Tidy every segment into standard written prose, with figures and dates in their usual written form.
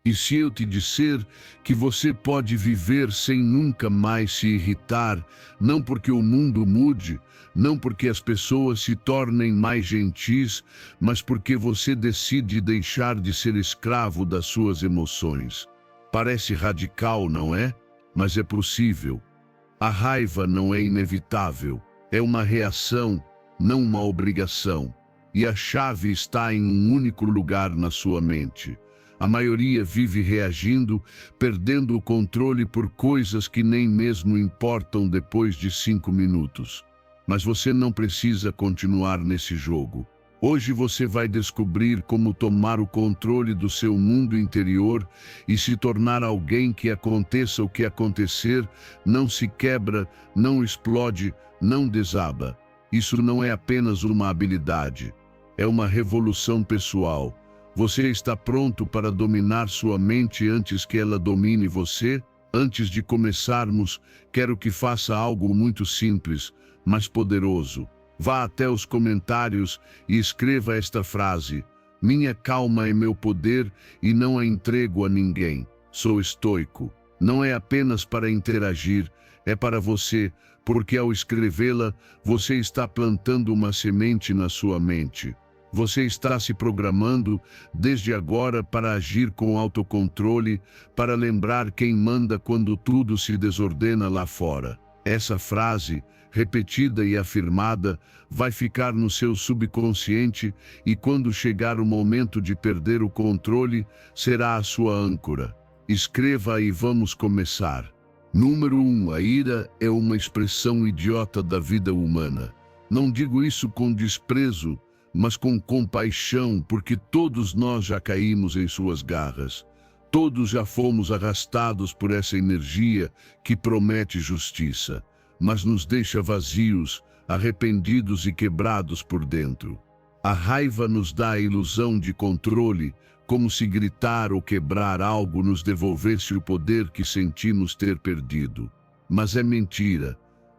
E se eu te disser que você pode viver sem nunca mais se irritar, não porque o mundo mude, não porque as pessoas se tornem mais gentis, mas porque você decide deixar de ser escravo das suas emoções? Parece radical, não é? Mas é possível. A raiva não é inevitável, é uma reação, não uma obrigação. E a chave está em um único lugar na sua mente. A maioria vive reagindo, perdendo o controle por coisas que nem mesmo importam depois de 5 minutos. Mas você não precisa continuar nesse jogo. Hoje você vai descobrir como tomar o controle do seu mundo interior e se tornar alguém que, aconteça o que acontecer, não se quebra, não explode, não desaba. Isso não é apenas uma habilidade, é uma revolução pessoal. Você está pronto para dominar sua mente antes que ela domine você? Antes de começarmos, quero que faça algo muito simples, mas poderoso. Vá até os comentários e escreva esta frase: minha calma é meu poder e não a entrego a ninguém. Sou estoico. Não é apenas para interagir, é para você, porque ao escrevê-la, você está plantando uma semente na sua mente. Você está se programando desde agora para agir com autocontrole, para lembrar quem manda quando tudo se desordena lá fora. Essa frase, repetida e afirmada, vai ficar no seu subconsciente e quando chegar o momento de perder o controle, será a sua âncora. Escreva e vamos começar. Número 1. A ira é uma expressão idiota da vida humana. Não digo isso com desprezo, mas com compaixão, porque todos nós já caímos em suas garras. Todos já fomos arrastados por essa energia que promete justiça, mas nos deixa vazios, arrependidos e quebrados por dentro. A raiva nos dá a ilusão de controle, como se gritar ou quebrar algo nos devolvesse o poder que sentimos ter perdido. Mas é mentira.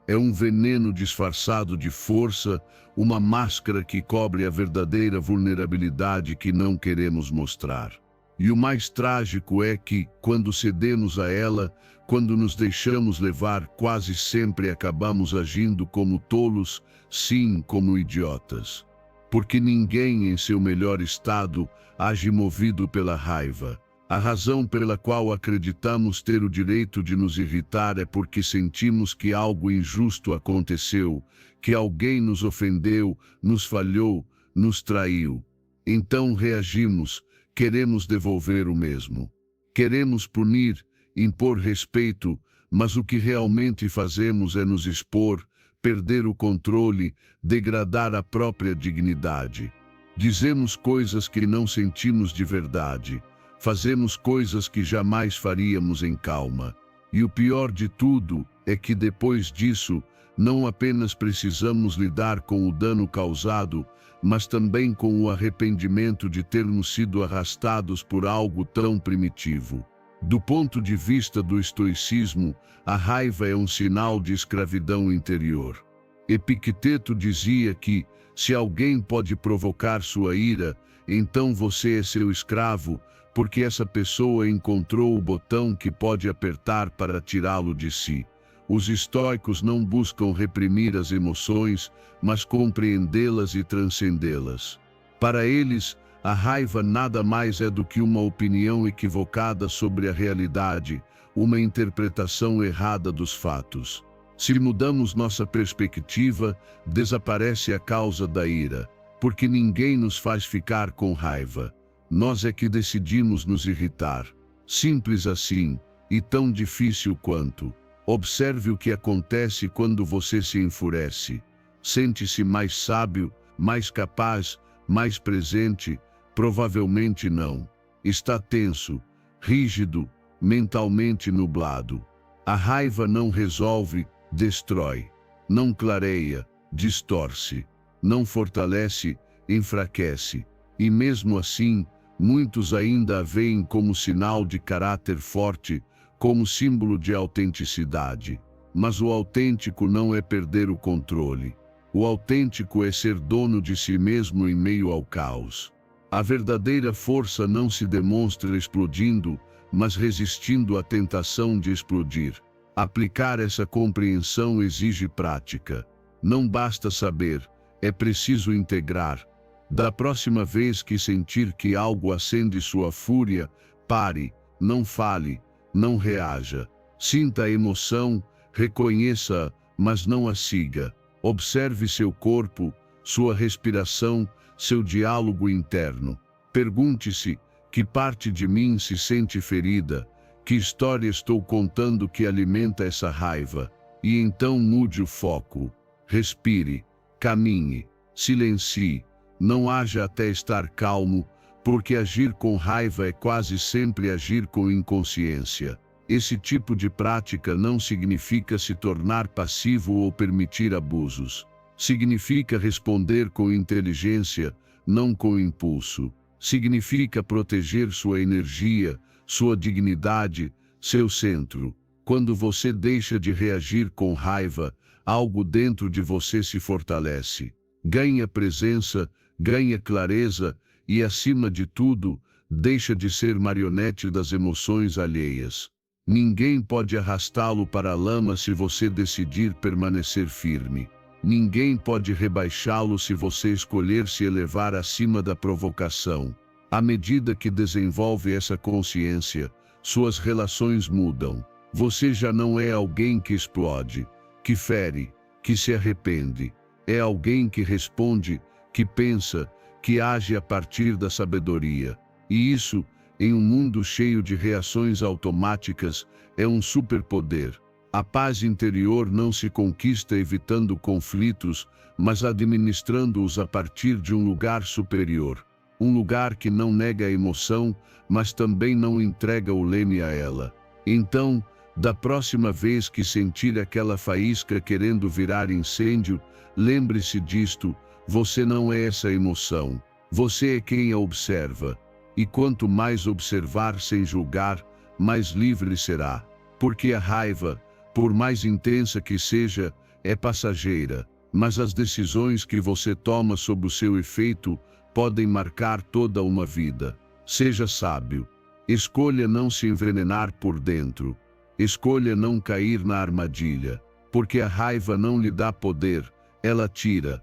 É um veneno disfarçado de força, uma máscara que cobre a verdadeira vulnerabilidade que não queremos mostrar. E o mais trágico é que, quando cedemos a ela, quando nos deixamos levar, quase sempre acabamos agindo como tolos, sim, como idiotas. Porque ninguém em seu melhor estado age movido pela raiva. A razão pela qual acreditamos ter o direito de nos irritar é porque sentimos que algo injusto aconteceu, que alguém nos ofendeu, nos falhou, nos traiu. Então reagimos, queremos devolver o mesmo. Queremos punir, impor respeito, mas o que realmente fazemos é nos expor, perder o controle, degradar a própria dignidade. Dizemos coisas que não sentimos de verdade. Fazemos coisas que jamais faríamos em calma. E o pior de tudo é que depois disso, não apenas precisamos lidar com o dano causado, mas também com o arrependimento de termos sido arrastados por algo tão primitivo. Do ponto de vista do estoicismo, a raiva é um sinal de escravidão interior. Epicteto dizia que, se alguém pode provocar sua ira, então você é seu escravo, porque essa pessoa encontrou o botão que pode apertar para tirá-lo de si. Os estoicos não buscam reprimir as emoções, mas compreendê-las e transcendê-las. Para eles, a raiva nada mais é do que uma opinião equivocada sobre a realidade, uma interpretação errada dos fatos. Se mudamos nossa perspectiva, desaparece a causa da ira, porque ninguém nos faz ficar com raiva. Nós é que decidimos nos irritar. Simples assim, e tão difícil quanto. Observe o que acontece quando você se enfurece. Sente-se mais sábio, mais capaz, mais presente? Provavelmente não. Está tenso, rígido, mentalmente nublado. A raiva não resolve, destrói. Não clareia, distorce. Não fortalece, enfraquece. E mesmo assim, muitos ainda a veem como sinal de caráter forte, como símbolo de autenticidade. Mas o autêntico não é perder o controle. O autêntico é ser dono de si mesmo em meio ao caos. A verdadeira força não se demonstra explodindo, mas resistindo à tentação de explodir. Aplicar essa compreensão exige prática. Não basta saber, é preciso integrar. Da próxima vez que sentir que algo acende sua fúria, pare, não fale, não reaja. Sinta a emoção, reconheça-a, mas não a siga. Observe seu corpo, sua respiração, seu diálogo interno. Pergunte-se: que parte de mim se sente ferida? Que história estou contando que alimenta essa raiva? E então mude o foco. Respire, caminhe, silencie, não haja até estar calmo, porque agir com raiva é quase sempre agir com inconsciência. Esse tipo de prática não significa se tornar passivo ou permitir abusos. Significa responder com inteligência, não com impulso. Significa proteger sua energia, sua dignidade, seu centro. Quando você deixa de reagir com raiva, algo dentro de você se fortalece. Ganha presença, ganha clareza e, acima de tudo, deixa de ser marionete das emoções alheias. Ninguém pode arrastá-lo para a lama se você decidir permanecer firme. Ninguém pode rebaixá-lo se você escolher se elevar acima da provocação. À medida que desenvolve essa consciência, suas relações mudam. Você já não é alguém que explode, que fere, que se arrepende. É alguém que responde, que pensa, que age a partir da sabedoria. E isso, em um mundo cheio de reações automáticas, é um superpoder. A paz interior não se conquista evitando conflitos, mas administrando-os a partir de um lugar superior. Um lugar que não nega a emoção, mas também não entrega o leme a ela. Então, da próxima vez que sentir aquela faísca querendo virar incêndio, lembre-se disto: você não é essa emoção. Você é quem a observa. E quanto mais observar sem julgar, mais livre será. Porque a raiva, por mais intensa que seja, é passageira, mas as decisões que você toma sob o seu efeito podem marcar toda uma vida. Seja sábio. Escolha não se envenenar por dentro. Escolha não cair na armadilha, porque a raiva não lhe dá poder, ela tira.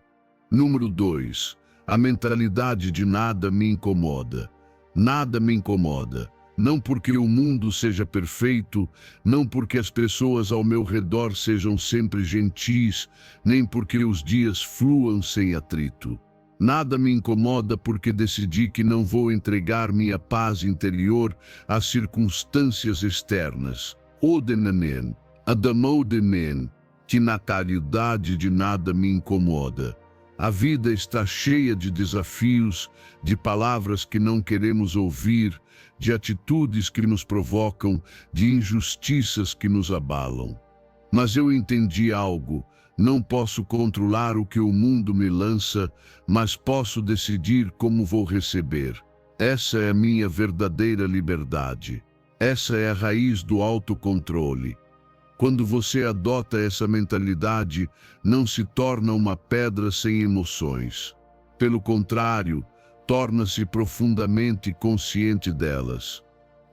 Número 2. A mentalidade de nada me incomoda. Nada me incomoda. Não porque o mundo seja perfeito, não porque as pessoas ao meu redor sejam sempre gentis, nem porque os dias fluam sem atrito. Nada me incomoda porque decidi que não vou entregar minha paz interior às circunstâncias externas. Odenanen, Adamodemen, que natalidade de nada me incomoda. A vida está cheia de desafios, de palavras que não queremos ouvir, de atitudes que nos provocam, de injustiças que nos abalam. Mas eu entendi algo: não posso controlar o que o mundo me lança, mas posso decidir como vou receber. Essa é a minha verdadeira liberdade. Essa é a raiz do autocontrole. Quando você adota essa mentalidade, não se torna uma pedra sem emoções. Pelo contrário, torna-se profundamente consciente delas.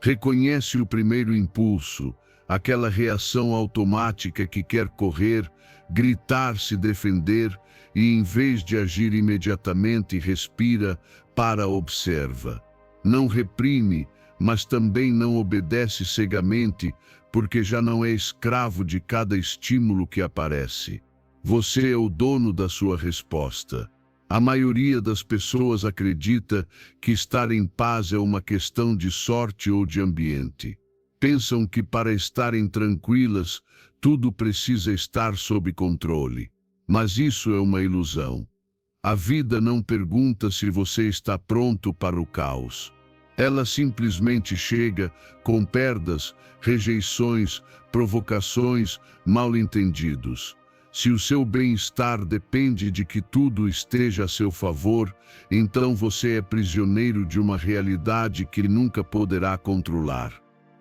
Reconhece o primeiro impulso, aquela reação automática que quer correr, gritar, se defender, e em vez de agir imediatamente, respira, para, observa. Não reprime, mas também não obedece cegamente, porque já não é escravo de cada estímulo que aparece. Você é o dono da sua resposta. A maioria das pessoas acredita que estar em paz é uma questão de sorte ou de ambiente. Pensam que para estarem tranquilas, tudo precisa estar sob controle. Mas isso é uma ilusão. A vida não pergunta se você está pronto para o caos. Ela simplesmente chega com perdas, rejeições, provocações, mal-entendidos. Se o seu bem-estar depende de que tudo esteja a seu favor, então você é prisioneiro de uma realidade que nunca poderá controlar.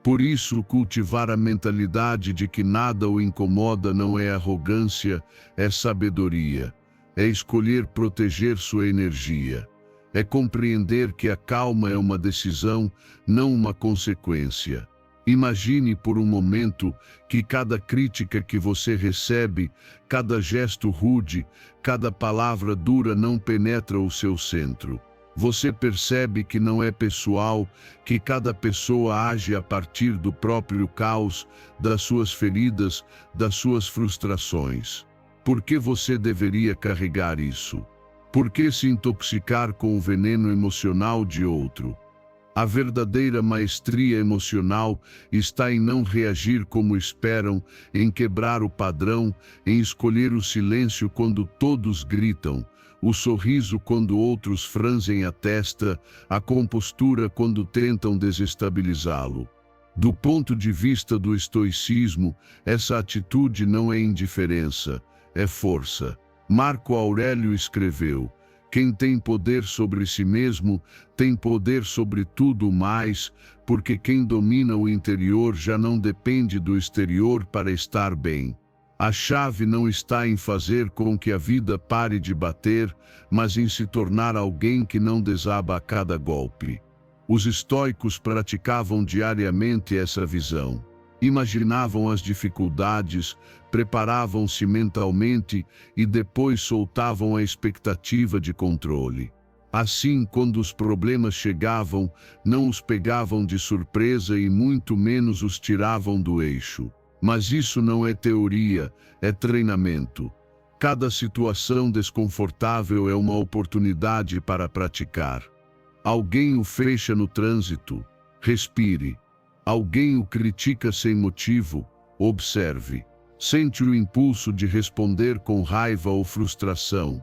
Por isso, cultivar a mentalidade de que nada o incomoda não é arrogância, é sabedoria. É escolher proteger sua energia. É compreender que a calma é uma decisão, não uma consequência. Imagine por um momento que cada crítica que você recebe, cada gesto rude, cada palavra dura não penetra o seu centro. Você percebe que não é pessoal, que cada pessoa age a partir do próprio caos, das suas feridas, das suas frustrações. Por que você deveria carregar isso? Por que se intoxicar com o veneno emocional de outro? A verdadeira maestria emocional está em não reagir como esperam, em quebrar o padrão, em escolher o silêncio quando todos gritam, o sorriso quando outros franzem a testa, a compostura quando tentam desestabilizá-lo. Do ponto de vista do estoicismo, essa atitude não é indiferença, é força. Marco Aurélio escreveu: quem tem poder sobre si mesmo, tem poder sobre tudo mais, porque quem domina o interior já não depende do exterior para estar bem. A chave não está em fazer com que a vida pare de bater, mas em se tornar alguém que não desaba a cada golpe. Os estoicos praticavam diariamente essa visão. Imaginavam as dificuldades, preparavam-se mentalmente e depois soltavam a expectativa de controle. Assim, quando os problemas chegavam, não os pegavam de surpresa e muito menos os tiravam do eixo. Mas isso não é teoria, é treinamento. Cada situação desconfortável é uma oportunidade para praticar. Alguém o fecha no trânsito, respire. Alguém o critica sem motivo, observe. Sente o impulso de responder com raiva ou frustração.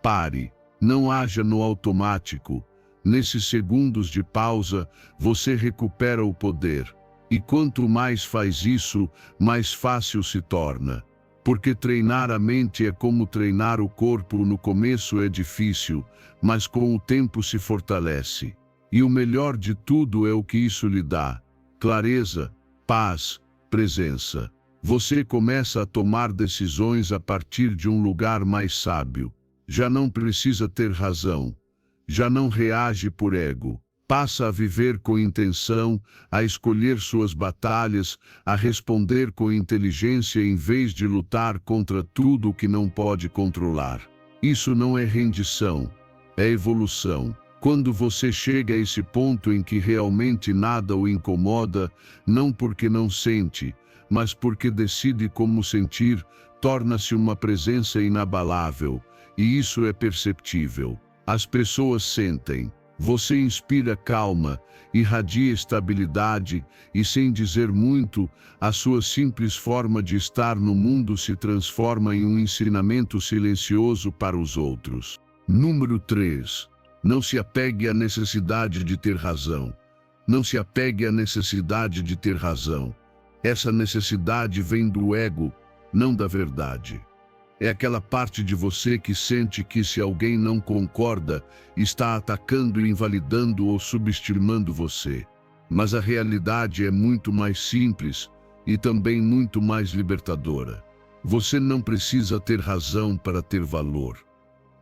Pare, não haja no automático. Nesses segundos de pausa, você recupera o poder. E quanto mais faz isso, mais fácil se torna. Porque treinar a mente é como treinar o corpo. No começo é difícil, mas com o tempo se fortalece. E o melhor de tudo é o que isso lhe dá: clareza, paz, presença. Você começa a tomar decisões a partir de um lugar mais sábio. Já não precisa ter razão. Já não reage por ego. Passa a viver com intenção, a escolher suas batalhas, a responder com inteligência em vez de lutar contra tudo o que não pode controlar. Isso não é rendição, é evolução. Quando você chega a esse ponto em que realmente nada o incomoda, não porque não sente, mas porque decide como sentir, torna-se uma presença inabalável, e isso é perceptível. As pessoas sentem. Você inspira calma, irradia estabilidade e, sem dizer muito, a sua simples forma de estar no mundo se transforma em um ensinamento silencioso para os outros. Número 3. Não se apegue à necessidade de ter razão. Não se apegue à necessidade de ter razão. Essa necessidade vem do ego, não da verdade. É aquela parte de você que sente que se alguém não concorda, está atacando, invalidando ou subestimando você. Mas a realidade é muito mais simples e também muito mais libertadora. Você não precisa ter razão para ter valor.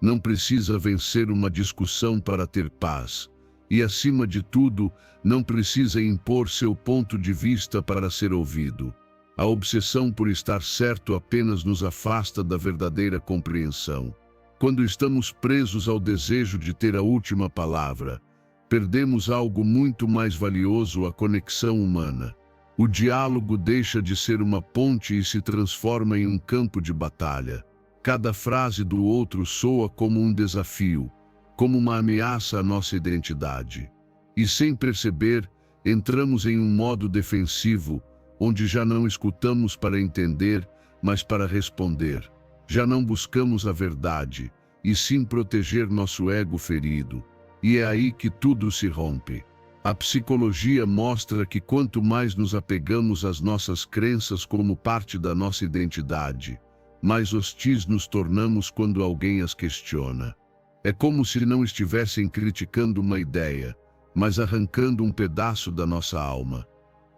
Não precisa vencer uma discussão para ter paz. E, acima de tudo, não precisa impor seu ponto de vista para ser ouvido. A obsessão por estar certo apenas nos afasta da verdadeira compreensão. Quando estamos presos ao desejo de ter a última palavra, perdemos algo muito mais valioso: a conexão humana. O diálogo deixa de ser uma ponte e se transforma em um campo de batalha. Cada frase do outro soa como um desafio, como uma ameaça à nossa identidade. E, sem perceber, entramos em um modo defensivo, onde já não escutamos para entender, mas para responder. Já não buscamos a verdade, e sim proteger nosso ego ferido. E é aí que tudo se rompe. A psicologia mostra que quanto mais nos apegamos às nossas crenças como parte da nossa identidade, mais hostis nos tornamos quando alguém as questiona. É como se não estivessem criticando uma ideia, mas arrancando um pedaço da nossa alma.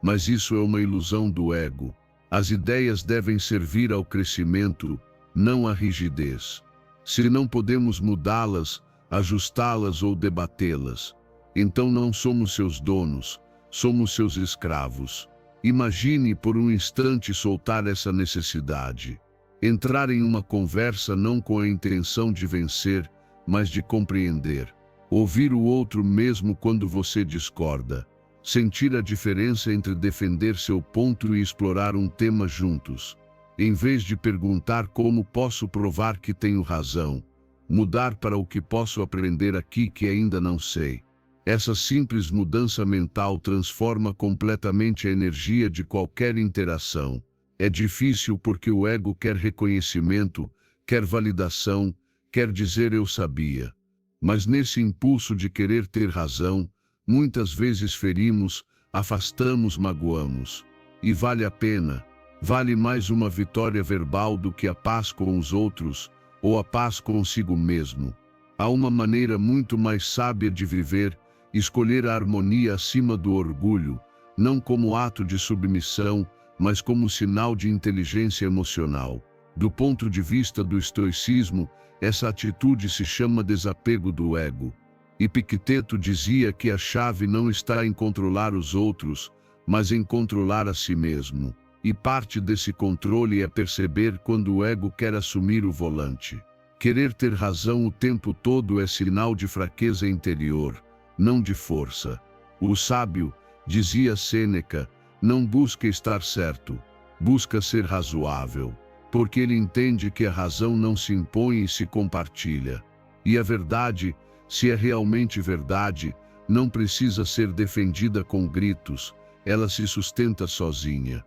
Mas isso é uma ilusão do ego. As ideias devem servir ao crescimento, não à rigidez. Se não podemos mudá-las, ajustá-las ou debatê-las. Então não somos seus donos, somos seus escravos. Imagine por um instante soltar essa necessidade. Entrar em uma conversa não com a intenção de vencer, mas de compreender. Ouvir o outro mesmo quando você discorda. Sentir a diferença entre defender seu ponto e explorar um tema juntos. Em vez de perguntar como posso provar que tenho razão, mudar para o que posso aprender aqui que ainda não sei. Essa simples mudança mental transforma completamente a energia de qualquer interação. É difícil porque o ego quer reconhecimento, quer validação, quer dizer eu sabia. Mas nesse impulso de querer ter razão, muitas vezes ferimos, afastamos, magoamos. E vale a pena. Vale mais uma vitória verbal do que a paz com os outros, ou a paz consigo mesmo. Há uma maneira muito mais sábia de viver, escolher a harmonia acima do orgulho, não como ato de submissão, mas como sinal de inteligência emocional. Do ponto de vista do estoicismo, essa atitude se chama desapego do ego. Epicteto dizia que a chave não está em controlar os outros, mas em controlar a si mesmo. E parte desse controle é perceber quando o ego quer assumir o volante. Querer ter razão o tempo todo é sinal de fraqueza interior, não de força. O sábio, dizia Sêneca, não busca estar certo, busca ser razoável, porque ele entende que a razão não se impõe e se compartilha. E a verdade, se é realmente verdade, não precisa ser defendida com gritos, ela se sustenta sozinha.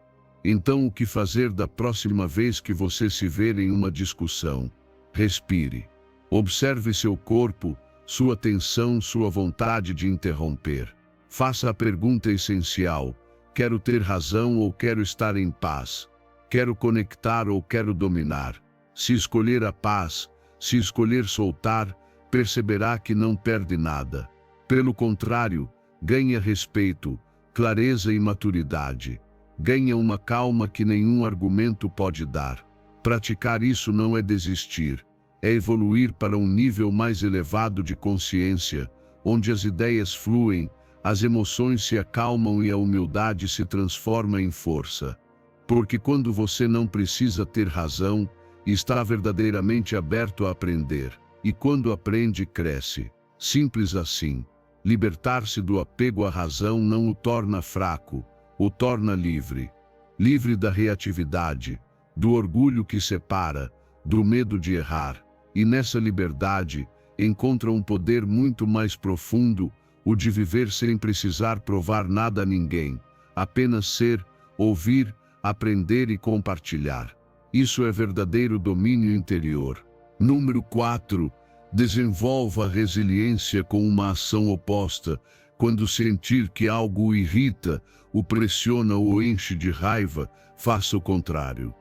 Então o que fazer da próxima vez que você se ver em uma discussão? Respire. Observe seu corpo, sua tensão, sua vontade de interromper. Faça a pergunta essencial: quero ter razão ou quero estar em paz? Quero conectar ou quero dominar? Se escolher a paz, se escolher soltar, perceberá que não perde nada. Pelo contrário, ganha respeito, clareza e maturidade. Ganha uma calma que nenhum argumento pode dar. Praticar isso não é desistir, é evoluir para um nível mais elevado de consciência, onde as ideias fluem, as emoções se acalmam e a humildade se transforma em força. Porque quando você não precisa ter razão, está verdadeiramente aberto a aprender, e quando aprende, cresce. Simples assim. Libertar-se do apego à razão não o torna fraco, o torna livre. Livre da reatividade, do orgulho que separa, do medo de errar. E nessa liberdade, encontra um poder muito mais profundo, o de viver sem precisar provar nada a ninguém, apenas ser, ouvir, aprender e compartilhar. Isso é verdadeiro domínio interior. Número 4. Desenvolva a resiliência com uma ação oposta. Quando sentir que algo o irrita, o pressiona ou enche de raiva, faça o contrário.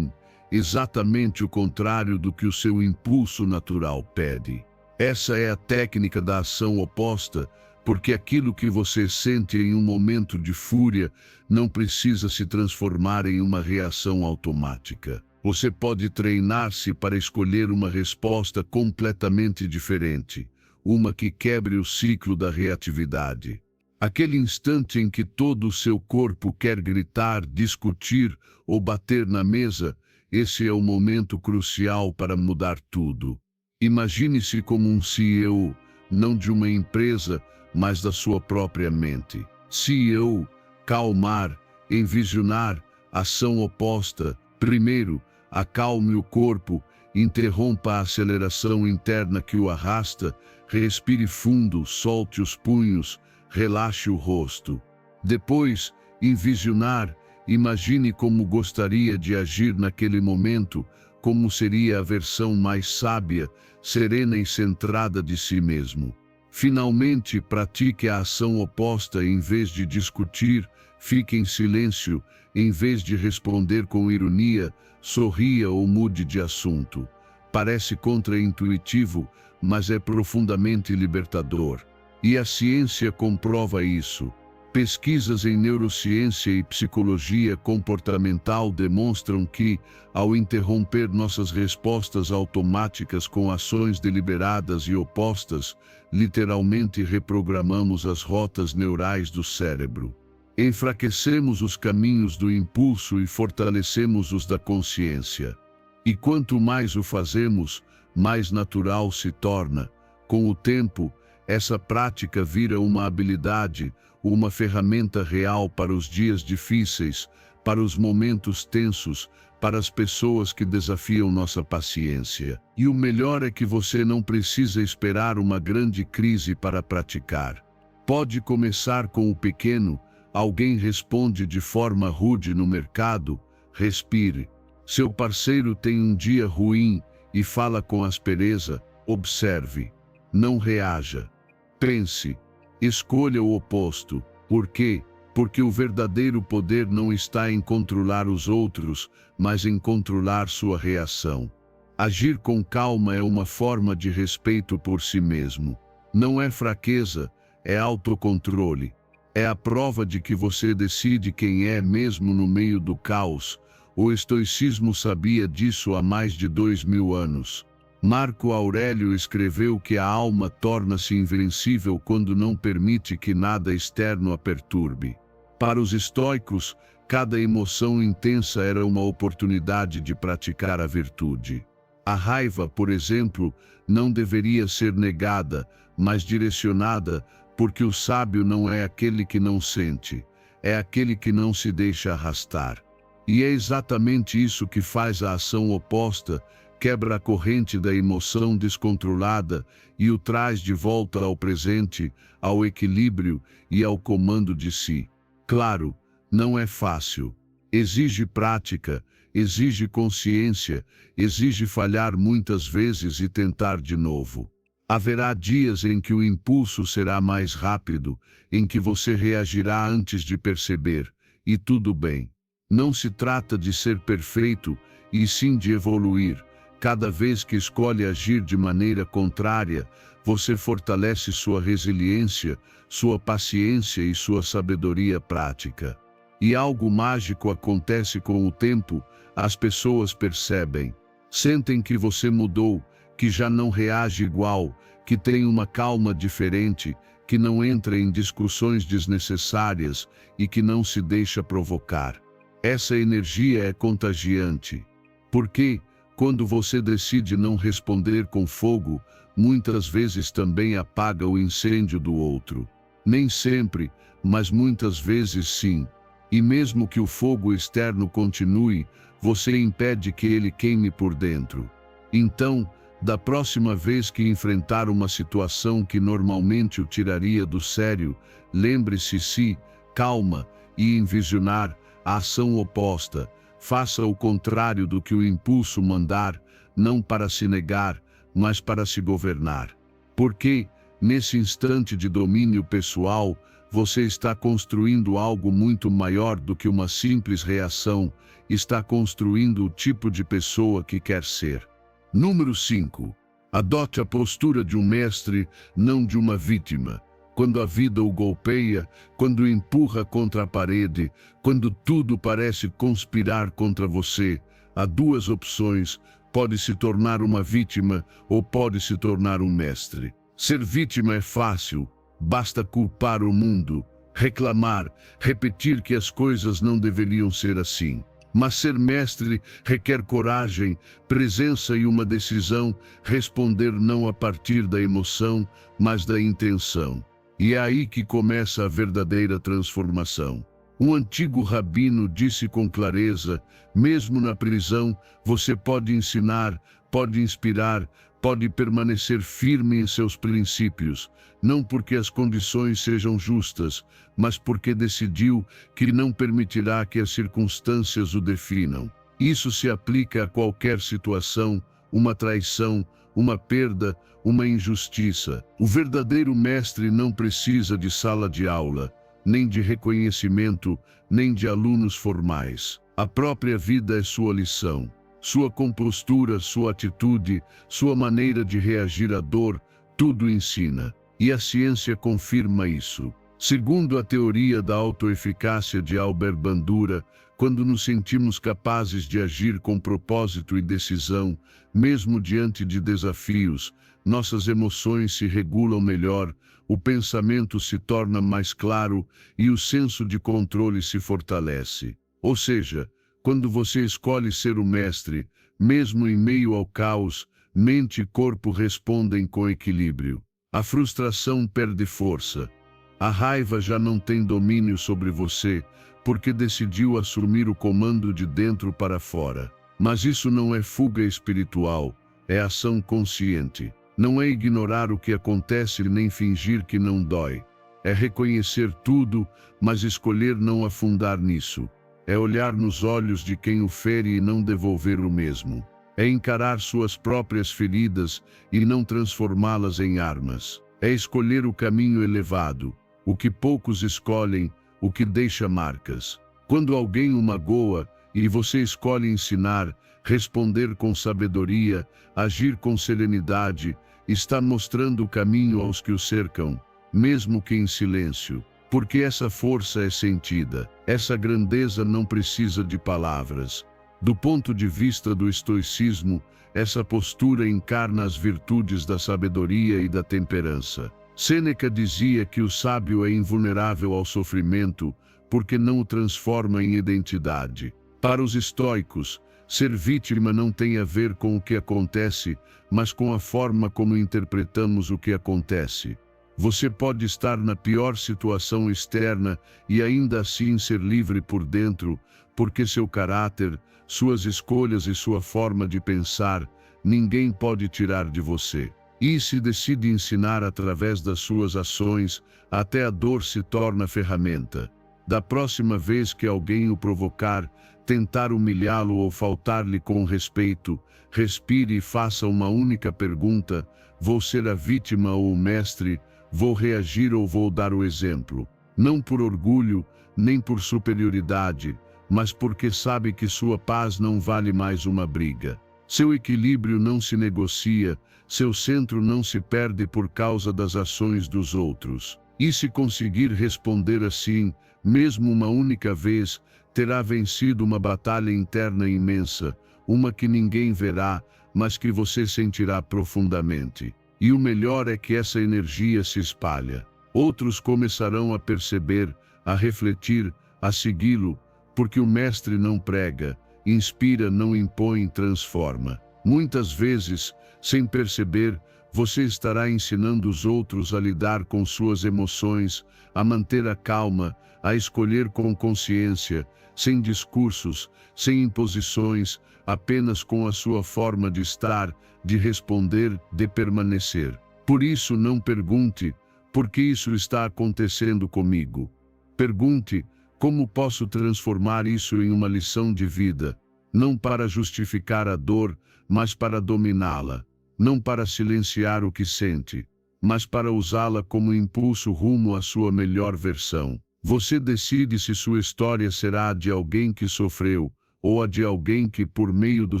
Exatamente o contrário do que o seu impulso natural pede. Essa é a técnica da ação oposta, porque aquilo que você sente em um momento de fúria não precisa se transformar em uma reação automática. Você pode treinar-se para escolher uma resposta completamente diferente, uma que quebre o ciclo da reatividade. Aquele instante em que todo o seu corpo quer gritar, discutir ou bater na mesa, esse é o momento crucial para mudar tudo. Imagine-se como um CEO, não de uma empresa, mas da sua própria mente. CEO, calmar, envisionar, ação oposta. Primeiro, acalme o corpo, interrompa a aceleração interna que o arrasta, respire fundo, solte os punhos, relaxe o rosto. Depois, envisionar, imagine como gostaria de agir naquele momento, como seria a versão mais sábia, serena e centrada de si mesmo. Finalmente, pratique a ação oposta em vez de discutir, fique em silêncio, em vez de responder com ironia, sorria ou mude de assunto. Parece contraintuitivo, mas é profundamente libertador. E a ciência comprova isso. Pesquisas em neurociência e psicologia comportamental demonstram que, ao interromper nossas respostas automáticas com ações deliberadas e opostas, literalmente reprogramamos as rotas neurais do cérebro. Enfraquecemos os caminhos do impulso e fortalecemos os da consciência. E quanto mais o fazemos, mais natural se torna. Com o tempo, essa prática vira uma habilidade, uma ferramenta real para os dias difíceis, para os momentos tensos, para as pessoas que desafiam nossa paciência. E o melhor é que você não precisa esperar uma grande crise para praticar. Pode começar com o pequeno. Alguém responde de forma rude no mercado, respire. Seu parceiro tem um dia ruim e fala com aspereza, observe. Não reaja. Pense. Escolha o oposto. Por quê? Porque o verdadeiro poder não está em controlar os outros, mas em controlar sua reação. Agir com calma é uma forma de respeito por si mesmo. Não é fraqueza, é autocontrole. É a prova de que você decide quem é mesmo no meio do caos. O estoicismo sabia disso há mais de 2000 anos. Marco Aurélio escreveu que a alma torna-se invencível quando não permite que nada externo a perturbe. Para os estoicos, cada emoção intensa era uma oportunidade de praticar a virtude. A raiva, por exemplo, não deveria ser negada, mas direcionada, porque o sábio não é aquele que não sente, é aquele que não se deixa arrastar. E é exatamente isso que faz a ação oposta, quebra a corrente da emoção descontrolada e o traz de volta ao presente, ao equilíbrio e ao comando de si. Claro, não é fácil. Exige prática, exige consciência, exige falhar muitas vezes e tentar de novo. Haverá dias em que o impulso será mais rápido, em que você reagirá antes de perceber, e tudo bem. Não se trata de ser perfeito, e sim de evoluir. Cada vez que escolhe agir de maneira contrária, você fortalece sua resiliência, sua paciência e sua sabedoria prática. E algo mágico acontece com o tempo, as pessoas percebem. Sentem que você mudou, que já não reage igual, que tem uma calma diferente, que não entra em discussões desnecessárias e que não se deixa provocar. Essa energia é contagiante. Porque, quando você decide não responder com fogo, muitas vezes também apaga o incêndio do outro. Nem sempre, mas muitas vezes sim. E mesmo que o fogo externo continue, você impede que ele queime por dentro. Então, da próxima vez que enfrentar uma situação que normalmente o tiraria do sério, lembre-se, calma, e envisionar a ação oposta. Faça o contrário do que o impulso mandar, não para se negar, mas para se governar. Porque, nesse instante de domínio pessoal, você está construindo algo muito maior do que uma simples reação, está construindo o tipo de pessoa que quer ser. Número 5. Adote a postura de um mestre, não de uma vítima. Quando a vida o golpeia, quando o empurra contra a parede, quando tudo parece conspirar contra você, há duas opções: pode se tornar uma vítima ou pode se tornar um mestre. Ser vítima é fácil, basta culpar o mundo, reclamar, repetir que as coisas não deveriam ser assim. Mas ser mestre requer coragem, presença e uma decisão, responder não a partir da emoção, mas da intenção. E é aí que começa a verdadeira transformação. Um antigo rabino disse com clareza: mesmo na prisão, você pode ensinar, pode inspirar, pode permanecer firme em seus princípios, não porque as condições sejam justas, mas porque decidiu que não permitirá que as circunstâncias o definam. Isso se aplica a qualquer situação, uma traição, uma perda, uma injustiça. O verdadeiro mestre não precisa de sala de aula, nem de reconhecimento, nem de alunos formais. A própria vida é sua lição. Sua compostura, sua atitude, sua maneira de reagir à dor, tudo ensina. E a ciência confirma isso. Segundo a teoria da autoeficácia de Albert Bandura, quando nos sentimos capazes de agir com propósito e decisão, mesmo diante de desafios, nossas emoções se regulam melhor, o pensamento se torna mais claro e o senso de controle se fortalece. Ou seja, quando você escolhe ser o mestre, mesmo em meio ao caos, mente e corpo respondem com equilíbrio. A frustração perde força. A raiva já não tem domínio sobre você, porque decidiu assumir o comando de dentro para fora. Mas isso não é fuga espiritual, é ação consciente. Não é ignorar o que acontece nem fingir que não dói. É reconhecer tudo, mas escolher não afundar nisso. É olhar nos olhos de quem o fere e não devolver o mesmo. É encarar suas próprias feridas e não transformá-las em armas. É escolher o caminho elevado, o que poucos escolhem, o que deixa marcas. Quando alguém o magoa e você escolhe ensinar, responder com sabedoria, agir com serenidade, está mostrando o caminho aos que o cercam, mesmo que em silêncio. Porque essa força é sentida, essa grandeza não precisa de palavras. Do ponto de vista do estoicismo, essa postura encarna as virtudes da sabedoria e da temperança. Sêneca dizia que o sábio é invulnerável ao sofrimento, porque não o transforma em identidade. Para os estoicos, ser vítima não tem a ver com o que acontece, mas com a forma como interpretamos o que acontece. Você pode estar na pior situação externa e ainda assim ser livre por dentro, porque seu caráter, suas escolhas e sua forma de pensar, ninguém pode tirar de você. E se decide ensinar através das suas ações, até a dor se torna ferramenta. Da próxima vez que alguém o provocar, tentar humilhá-lo ou faltar-lhe com respeito, respire e faça uma única pergunta: vou ser a vítima ou o mestre? Vou reagir ou vou dar o exemplo? Não por orgulho, nem por superioridade, mas porque sabe que sua paz não vale mais uma briga. Seu equilíbrio não se negocia, seu centro não se perde por causa das ações dos outros. E se conseguir responder assim, mesmo uma única vez, terá vencido uma batalha interna imensa, uma que ninguém verá, mas que você sentirá profundamente. E o melhor é que essa energia se espalha. Outros começarão a perceber, a refletir, a segui-lo, porque o mestre não prega, inspira, não impõe, transforma. Muitas vezes, sem perceber, você estará ensinando os outros a lidar com suas emoções, a manter a calma, a escolher com consciência, sem discursos, sem imposições, apenas com a sua forma de estar, de responder, de permanecer. Por isso não pergunte, por que isso está acontecendo comigo? Pergunte, como posso transformar isso em uma lição de vida? Não para justificar a dor, mas para dominá-la. Não para silenciar o que sente, mas para usá-la como impulso rumo à sua melhor versão. Você decide se sua história será a de alguém que sofreu, ou a de alguém que, por meio do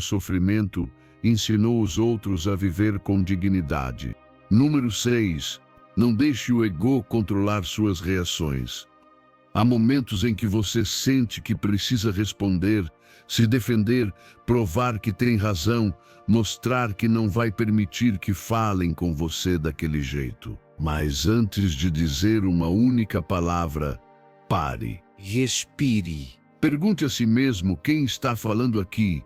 sofrimento, ensinou os outros a viver com dignidade. Número 6. Não deixe o ego controlar suas reações. Há momentos em que você sente que precisa responder, se defender, provar que tem razão, mostrar que não vai permitir que falem com você daquele jeito. Mas antes de dizer uma única palavra, pare. Respire. Pergunte a si mesmo quem está falando aqui.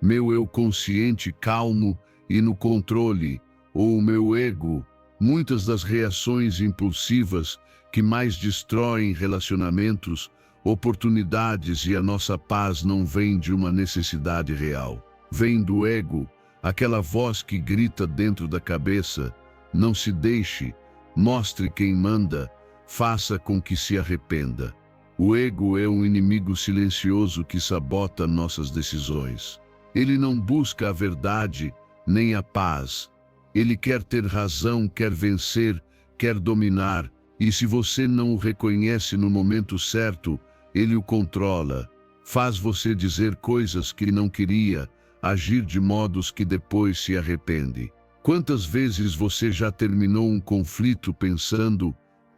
Meu eu consciente, calmo e no controle, ou o meu ego? Muitas das reações impulsivas que mais destroem relacionamentos, oportunidades e a nossa paz não vêm de uma necessidade real. Vem do ego, aquela voz que grita dentro da cabeça: não se deixe, mostre quem manda, faça com que se arrependa. O ego é um inimigo silencioso que sabota nossas decisões. Ele não busca a verdade, nem a paz. Ele quer ter razão, quer vencer, quer dominar, e se você não o reconhece no momento certo, ele o controla. Faz você dizer coisas que não queria, agir de modos que depois se arrepende. Quantas vezes você já terminou um conflito pensando: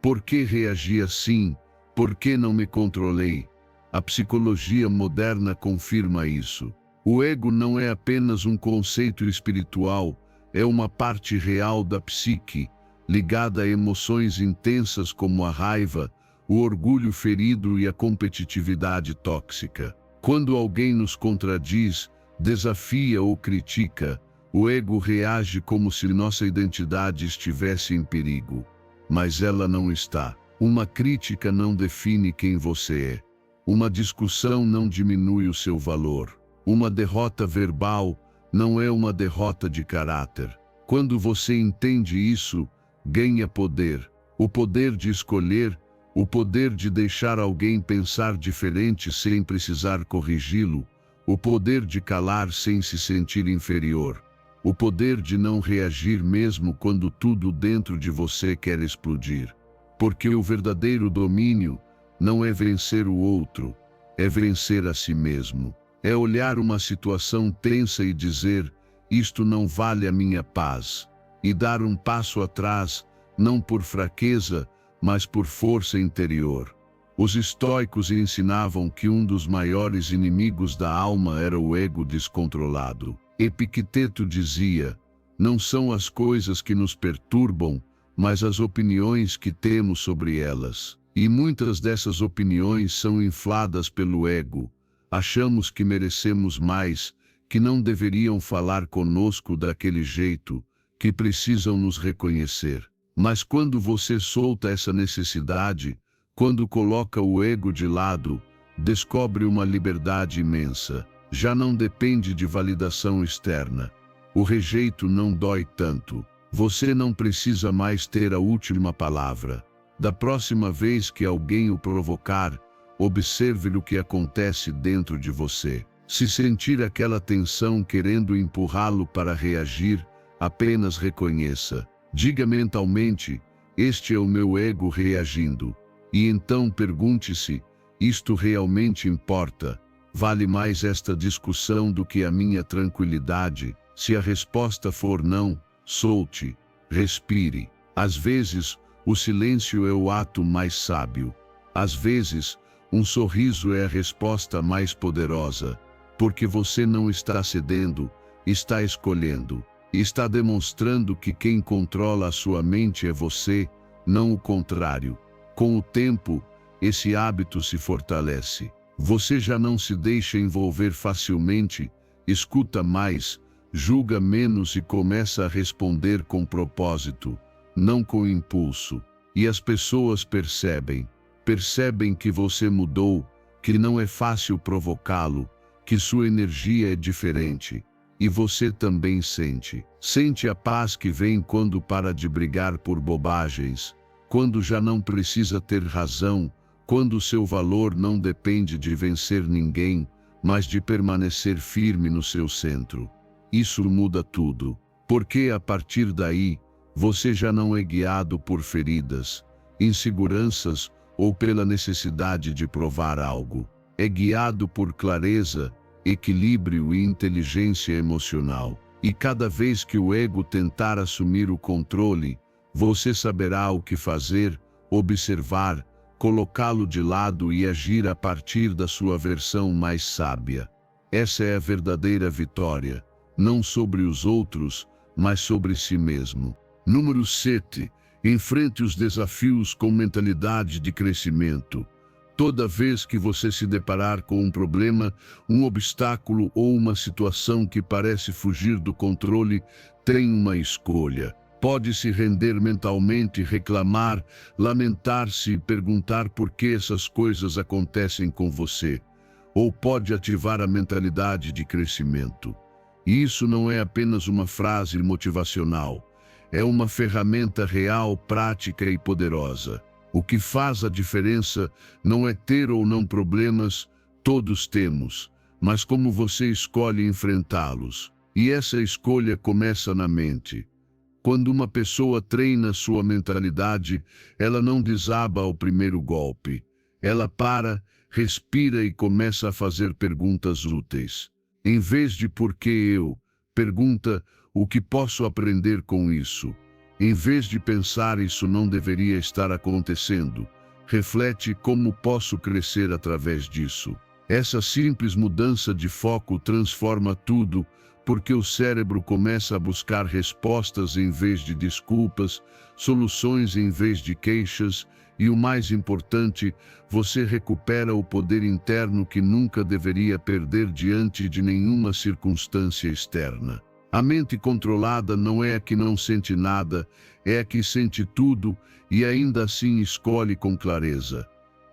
Por que reagi assim? Por que não me controlei? A psicologia moderna confirma isso. O ego não é apenas um conceito espiritual, é uma parte real da psique, ligada a emoções intensas como a raiva, o orgulho ferido e a competitividade tóxica. Quando alguém nos contradiz, desafia ou critica, o ego reage como se nossa identidade estivesse em perigo. Mas ela não está. Uma crítica não define quem você é. Uma discussão não diminui o seu valor. Uma derrota verbal não é uma derrota de caráter. Quando você entende isso, ganha poder. O poder de escolher, o poder de deixar alguém pensar diferente sem precisar corrigi-lo, o poder de calar sem se sentir inferior, o poder de não reagir mesmo quando tudo dentro de você quer explodir. Porque o verdadeiro domínio não é vencer o outro, é vencer a si mesmo. É olhar uma situação tensa e dizer, isto não vale a minha paz, e dar um passo atrás, não por fraqueza, mas por força interior. Os estoicos ensinavam que um dos maiores inimigos da alma era o ego descontrolado. Epicteto dizia, não são as coisas que nos perturbam, mas as opiniões que temos sobre elas. E muitas dessas opiniões são infladas pelo ego. Achamos que merecemos mais, que não deveriam falar conosco daquele jeito, que precisam nos reconhecer. Mas quando você solta essa necessidade, quando coloca o ego de lado, descobre uma liberdade imensa. Já não depende de validação externa. O rejeito não dói tanto. Você não precisa mais ter a última palavra. Da próxima vez que alguém o provocar, observe o que acontece dentro de você. Se sentir aquela tensão querendo empurrá-lo para reagir, apenas reconheça. Diga mentalmente, este é o meu ego reagindo. E então pergunte-se, isto realmente importa? Vale mais esta discussão do que a minha tranquilidade? Se a resposta for não, solte, respire. Às vezes, o silêncio é o ato mais sábio. Às vezes, um sorriso é a resposta mais poderosa, porque você não está cedendo, está escolhendo. Está demonstrando que quem controla a sua mente é você, não o contrário. Com o tempo, esse hábito se fortalece. Você já não se deixa envolver facilmente, escuta mais, julga menos e começa a responder com propósito, não com impulso. E as pessoas percebem que você mudou, que não é fácil provocá-lo, que sua energia é diferente. E você também sente a paz que vem quando para de brigar por bobagens, quando já não precisa ter razão, quando seu valor não depende de vencer ninguém, mas de permanecer firme no seu centro. Isso muda tudo, porque a partir daí, você já não é guiado por feridas, inseguranças ou pela necessidade de provar algo. É guiado por clareza, equilíbrio e inteligência emocional. E cada vez que o ego tentar assumir o controle, você saberá o que fazer, observar, colocá-lo de lado e agir a partir da sua versão mais sábia. Essa é a verdadeira vitória, não sobre os outros, mas sobre si mesmo. Número 7. Enfrente os desafios com mentalidade de crescimento. Toda vez que você se deparar com um problema, um obstáculo ou uma situação que parece fugir do controle, tem uma escolha. Pode se render mentalmente, reclamar, lamentar-se e perguntar por que essas coisas acontecem com você. Ou pode ativar a mentalidade de crescimento. E isso não é apenas uma frase motivacional. É uma ferramenta real, prática e poderosa. O que faz a diferença não é ter ou não problemas, todos temos, mas como você escolhe enfrentá-los. E essa escolha começa na mente. Quando uma pessoa treina sua mentalidade, ela não desaba ao primeiro golpe. Ela para, respira e começa a fazer perguntas úteis. Em vez de por que eu, pergunta o que posso aprender com isso. Em vez de pensar isso não deveria estar acontecendo, reflete como posso crescer através disso. Essa simples mudança de foco transforma tudo, porque o cérebro começa a buscar respostas em vez de desculpas, soluções em vez de queixas, e o mais importante, você recupera o poder interno que nunca deveria perder diante de nenhuma circunstância externa. A mente controlada não é a que não sente nada, é a que sente tudo e ainda assim escolhe com clareza.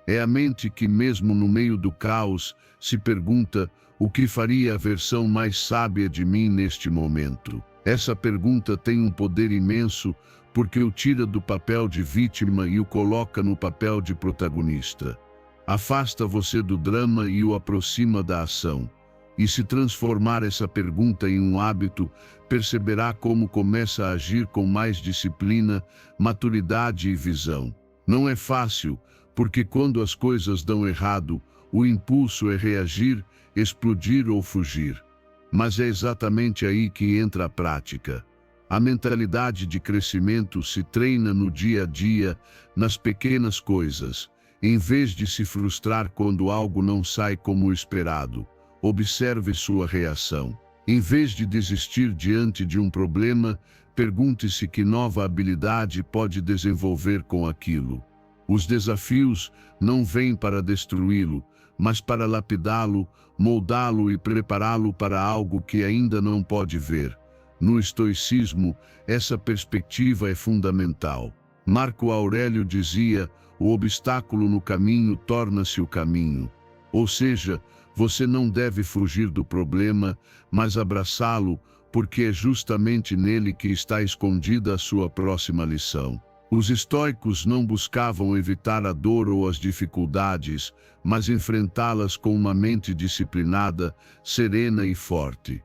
É a mente que, mesmo no meio do caos, se pergunta: o que faria a versão mais sábia de mim neste momento? Essa pergunta tem um poder imenso porque o tira do papel de vítima e o coloca no papel de protagonista. Afasta você do drama e o aproxima da ação. E se transformar essa pergunta em um hábito, perceberá como começa a agir com mais disciplina, maturidade e visão. Não é fácil, porque quando as coisas dão errado, o impulso é reagir, explodir ou fugir. Mas é exatamente aí que entra a prática. A mentalidade de crescimento se treina no dia a dia, nas pequenas coisas, em vez de se frustrar quando algo não sai como esperado. Observe sua reação. Em vez de desistir diante de um problema, pergunte-se que nova habilidade pode desenvolver com aquilo. Os desafios não vêm para destruí-lo, mas para lapidá-lo, moldá-lo e prepará-lo para algo que ainda não pode ver. No estoicismo, essa perspectiva é fundamental. Marco Aurélio dizia: o obstáculo no caminho torna-se o caminho. Ou seja, você não deve fugir do problema, mas abraçá-lo, porque é justamente nele que está escondida a sua próxima lição. Os estoicos não buscavam evitar a dor ou as dificuldades, mas enfrentá-las com uma mente disciplinada, serena e forte.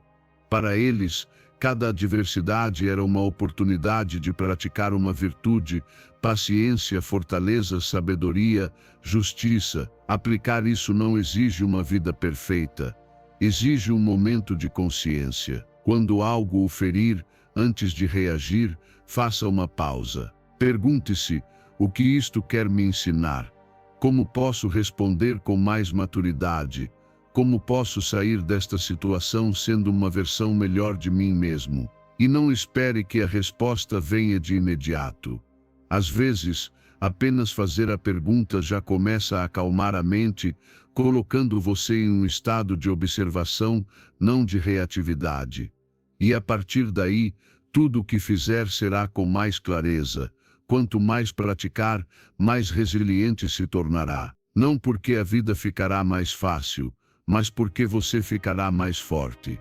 Para eles, cada adversidade era uma oportunidade de praticar uma virtude: paciência, fortaleza, sabedoria, justiça. Aplicar isso não exige uma vida perfeita, exige um momento de consciência. Quando algo o ferir, antes de reagir, faça uma pausa. Pergunte-se: o que isto quer me ensinar? Como posso responder com mais maturidade? Como posso sair desta situação sendo uma versão melhor de mim mesmo? E não espere que a resposta venha de imediato. Às vezes, apenas fazer a pergunta já começa a acalmar a mente, colocando você em um estado de observação, não de reatividade. E a partir daí, tudo o que fizer será com mais clareza. Quanto mais praticar, mais resiliente se tornará. Não porque a vida ficará mais fácil, mas porque você ficará mais forte.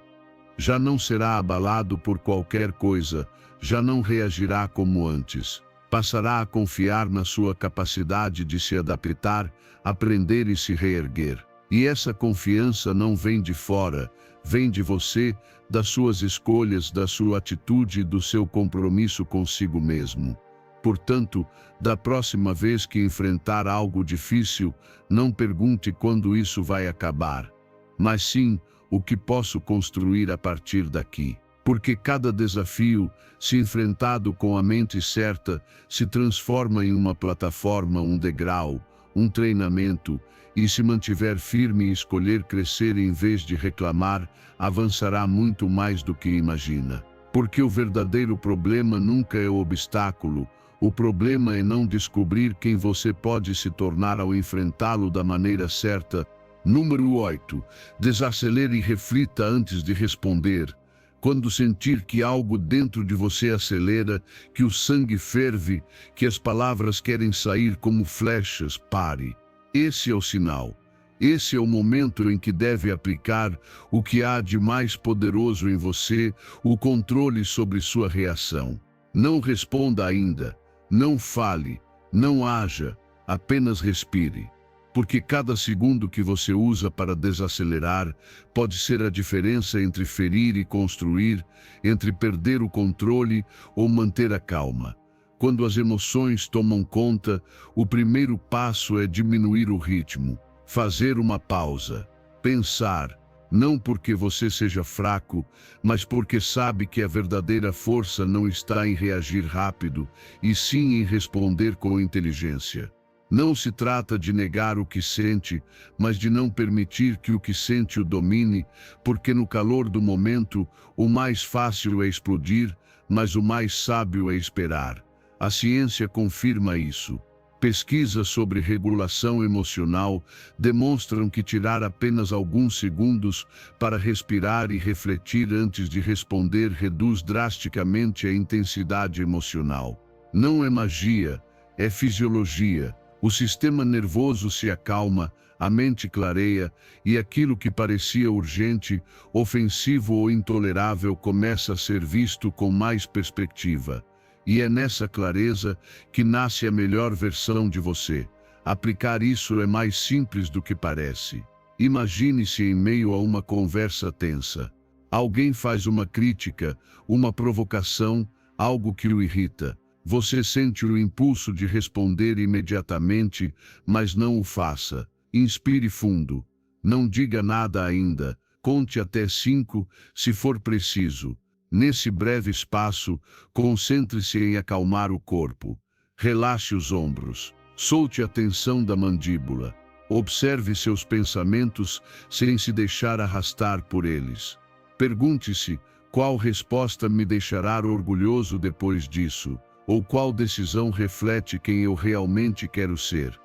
Já não será abalado por qualquer coisa, já não reagirá como antes. Passará a confiar na sua capacidade de se adaptar, aprender e se reerguer. E essa confiança não vem de fora, vem de você, das suas escolhas, da sua atitude e do seu compromisso consigo mesmo. Portanto, da próxima vez que enfrentar algo difícil, não pergunte quando isso vai acabar, mas sim, o que posso construir a partir daqui. Porque cada desafio, se enfrentado com a mente certa, se transforma em uma plataforma, um degrau, um treinamento, e se mantiver firme e escolher crescer em vez de reclamar, avançará muito mais do que imagina. Porque o verdadeiro problema nunca é o obstáculo, o problema é não descobrir quem você pode se tornar ao enfrentá-lo da maneira certa. Número 8. Desacelere e reflita antes de responder. Quando sentir que algo dentro de você acelera, que o sangue ferve, que as palavras querem sair como flechas, pare. Esse é o sinal. Esse é o momento em que deve aplicar o que há de mais poderoso em você, o controle sobre sua reação. Não responda ainda, não fale, não haja, apenas respire. Porque cada segundo que você usa para desacelerar pode ser a diferença entre ferir e construir, entre perder o controle ou manter a calma. Quando as emoções tomam conta, o primeiro passo é diminuir o ritmo, fazer uma pausa, pensar, Não porque você seja fraco, mas porque sabe que a verdadeira força não está em reagir rápido, e sim em responder com inteligência. Não se trata de negar o que sente, mas de não permitir que o que sente o domine, porque no calor do momento, o mais fácil é explodir, mas o mais sábio é esperar. A ciência confirma isso. Pesquisas sobre regulação emocional demonstram que tirar apenas alguns segundos para respirar e refletir antes de responder reduz drasticamente a intensidade emocional. Não é magia, é fisiologia. O sistema nervoso se acalma, a mente clareia e aquilo que parecia urgente, ofensivo ou intolerável começa a ser visto com mais perspectiva. E é nessa clareza que nasce a melhor versão de você. Aplicar isso é mais simples do que parece. Imagine-se em meio a uma conversa tensa. Alguém faz uma crítica, uma provocação, algo que o irrita. Você sente o impulso de responder imediatamente, mas não o faça. Inspire fundo. Não diga nada ainda. Conte até 5, se for preciso. Nesse breve espaço, concentre-se em acalmar o corpo. Relaxe os ombros. Solte a tensão da mandíbula. Observe seus pensamentos sem se deixar arrastar por eles. Pergunte-se: qual resposta me deixará orgulhoso depois disso? Ou qual decisão reflete quem eu realmente quero ser?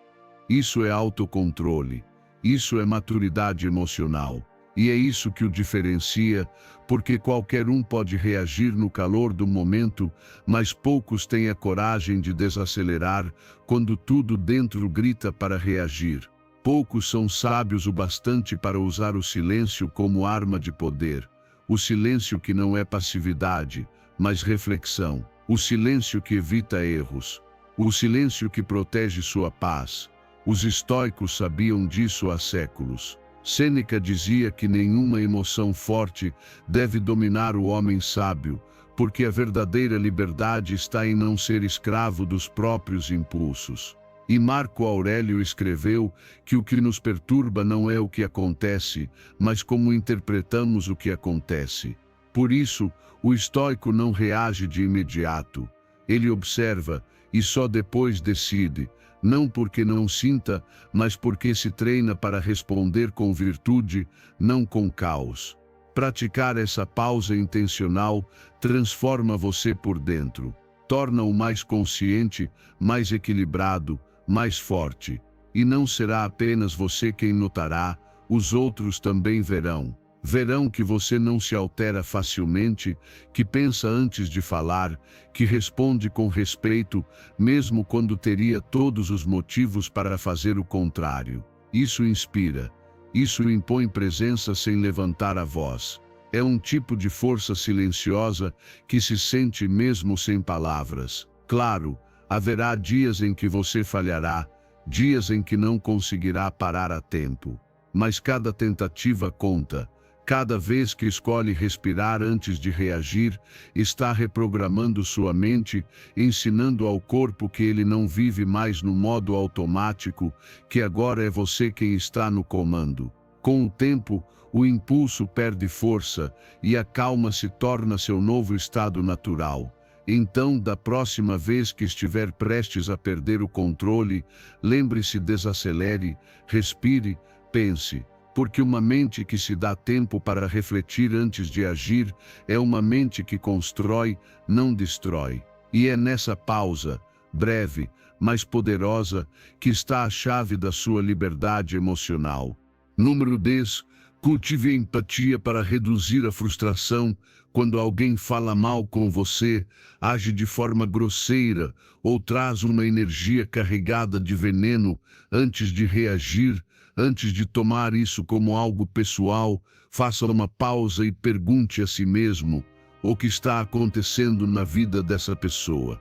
Isso é autocontrole. Isso é maturidade emocional. E é isso que o diferencia, porque qualquer um pode reagir no calor do momento, mas poucos têm a coragem de desacelerar quando tudo dentro grita para reagir. Poucos são sábios o bastante para usar o silêncio como arma de poder. O silêncio que não é passividade, mas reflexão. O silêncio que evita erros. O silêncio que protege sua paz. Os estoicos sabiam disso há séculos. Sêneca dizia que nenhuma emoção forte deve dominar o homem sábio, porque a verdadeira liberdade está em não ser escravo dos próprios impulsos. E Marco Aurélio escreveu que o que nos perturba não é o que acontece, mas como interpretamos o que acontece. Por isso, o estoico não reage de imediato. Ele observa e só depois decide, não porque não sinta, mas porque se treina para responder com virtude, não com caos. Praticar essa pausa intencional transforma você por dentro. Torna-o mais consciente, mais equilibrado, mais forte. E não será apenas você quem notará, os outros também verão. Verão que você não se altera facilmente, que pensa antes de falar, que responde com respeito, mesmo quando teria todos os motivos para fazer o contrário. Isso inspira. Isso impõe presença sem levantar a voz. É um tipo de força silenciosa que se sente mesmo sem palavras. Claro, haverá dias em que você falhará, dias em que não conseguirá parar a tempo. Mas cada tentativa conta. Cada vez que escolhe respirar antes de reagir, está reprogramando sua mente, ensinando ao corpo que ele não vive mais no modo automático, que agora é você quem está no comando. Com o tempo, o impulso perde força e a calma se torna seu novo estado natural. Então, da próxima vez que estiver prestes a perder o controle, lembre-se, desacelere, respire, pense. Porque uma mente que se dá tempo para refletir antes de agir é uma mente que constrói, não destrói. E é nessa pausa, breve, mas poderosa, que está a chave da sua liberdade emocional. Número 10. Cultive a empatia para reduzir a frustração. Quando alguém fala mal com você, age de forma grosseira ou traz uma energia carregada de veneno, antes de reagir, antes de tomar isso como algo pessoal, faça uma pausa e pergunte a si mesmo o que está acontecendo na vida dessa pessoa.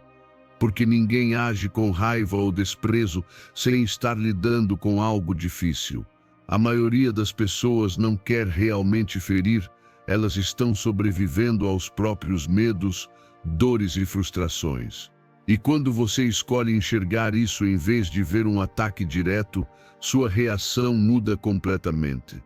Porque ninguém age com raiva ou desprezo sem estar lidando com algo difícil. A maioria das pessoas não quer realmente ferir, elas estão sobrevivendo aos próprios medos, dores e frustrações. E quando você escolhe enxergar isso em vez de ver um ataque direto, sua reação muda completamente.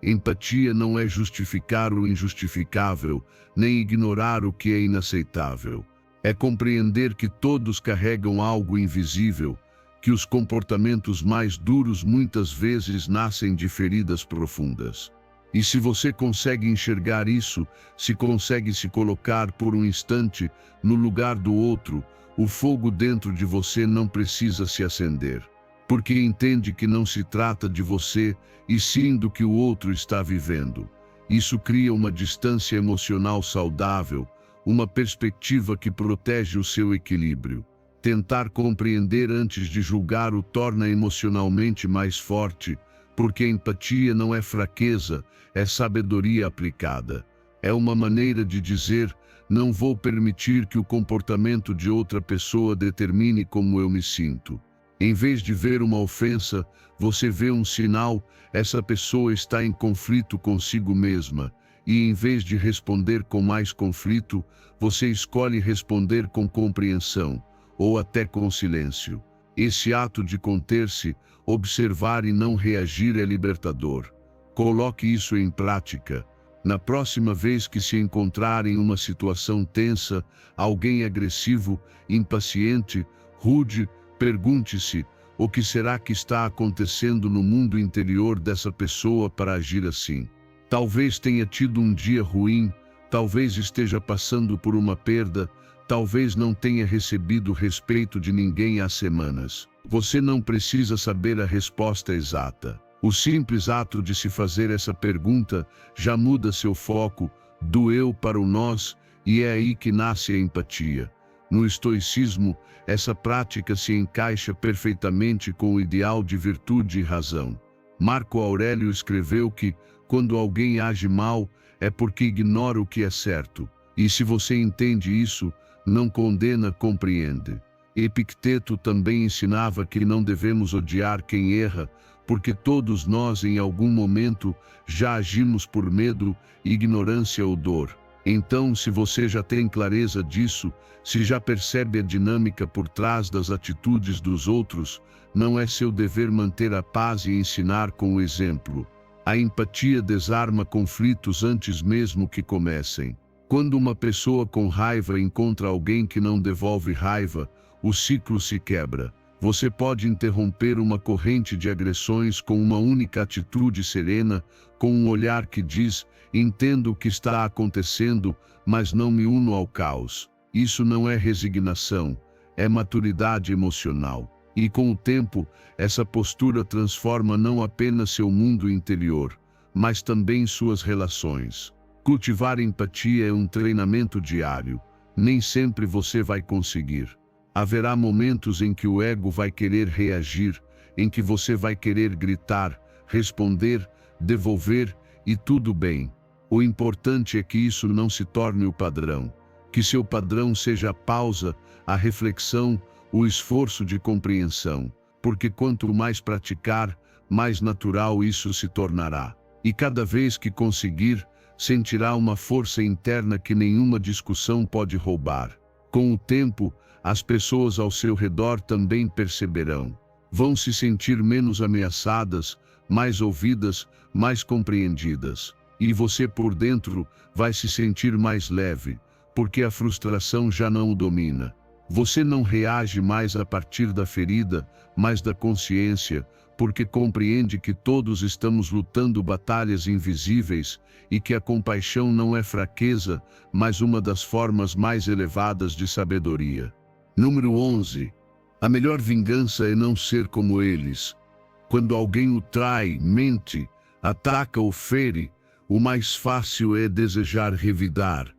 Empatia não é justificar o injustificável, nem ignorar o que é inaceitável. É compreender que todos carregam algo invisível, que os comportamentos mais duros muitas vezes nascem de feridas profundas. E se você consegue enxergar isso, se consegue se colocar por um instante no lugar do outro, o fogo dentro de você não precisa se acender. Porque entende que não se trata de você, e sim do que o outro está vivendo. Isso cria uma distância emocional saudável, uma perspectiva que protege o seu equilíbrio. Tentar compreender antes de julgar o torna emocionalmente mais forte, porque a empatia não é fraqueza, é sabedoria aplicada. É uma maneira de dizer: não vou permitir que o comportamento de outra pessoa determine como eu me sinto. Em vez de ver uma ofensa, você vê um sinal: essa pessoa está em conflito consigo mesma. E em vez de responder com mais conflito, você escolhe responder com compreensão, ou até com silêncio. Esse ato de conter-se, observar e não reagir é libertador. Coloque isso em prática. Na próxima vez que se encontrar em uma situação tensa, alguém agressivo, impaciente, rude, pergunte-se: o que será que está acontecendo no mundo interior dessa pessoa para agir assim? Talvez tenha tido um dia ruim, talvez esteja passando por uma perda, talvez não tenha recebido respeito de ninguém há semanas. Você não precisa saber a resposta exata. O simples ato de se fazer essa pergunta já muda seu foco do eu para o nós, e é aí que nasce a empatia. No estoicismo, essa prática se encaixa perfeitamente com o ideal de virtude e razão. Marco Aurélio escreveu que, quando alguém age mal, é porque ignora o que é certo. E se você entende isso, não condena, compreende. Epicteto também ensinava que não devemos odiar quem erra, porque todos nós em algum momento já agimos por medo, ignorância ou dor. Então, se você já tem clareza disso, se já percebe a dinâmica por trás das atitudes dos outros, não é seu dever manter a paz e ensinar com o exemplo. A empatia desarma conflitos antes mesmo que comecem. Quando uma pessoa com raiva encontra alguém que não devolve raiva, o ciclo se quebra. Você pode interromper uma corrente de agressões com uma única atitude serena, com um olhar que diz: entendo o que está acontecendo, mas não me uno ao caos. Isso não é resignação, é maturidade emocional. E com o tempo, essa postura transforma não apenas seu mundo interior, mas também suas relações. Cultivar empatia é um treinamento diário. Nem sempre você vai conseguir. Haverá momentos em que o ego vai querer reagir, em que você vai querer gritar, responder, devolver, e tudo bem. O importante é que isso não se torne o padrão. Que seu padrão seja a pausa, a reflexão, o esforço de compreensão, porque quanto mais praticar, mais natural isso se tornará. E cada vez que conseguir, sentirá uma força interna que nenhuma discussão pode roubar. Com o tempo, as pessoas ao seu redor também perceberão. Vão se sentir menos ameaçadas, mais ouvidas, mais compreendidas. E você por dentro vai se sentir mais leve, porque a frustração já não o domina. Você não reage mais a partir da ferida, mas da consciência, porque compreende que todos estamos lutando batalhas invisíveis e que a compaixão não é fraqueza, mas uma das formas mais elevadas de sabedoria. Número 11. A melhor vingança é não ser como eles. Quando alguém o trai, mente, ataca ou fere, o mais fácil é desejar revidar.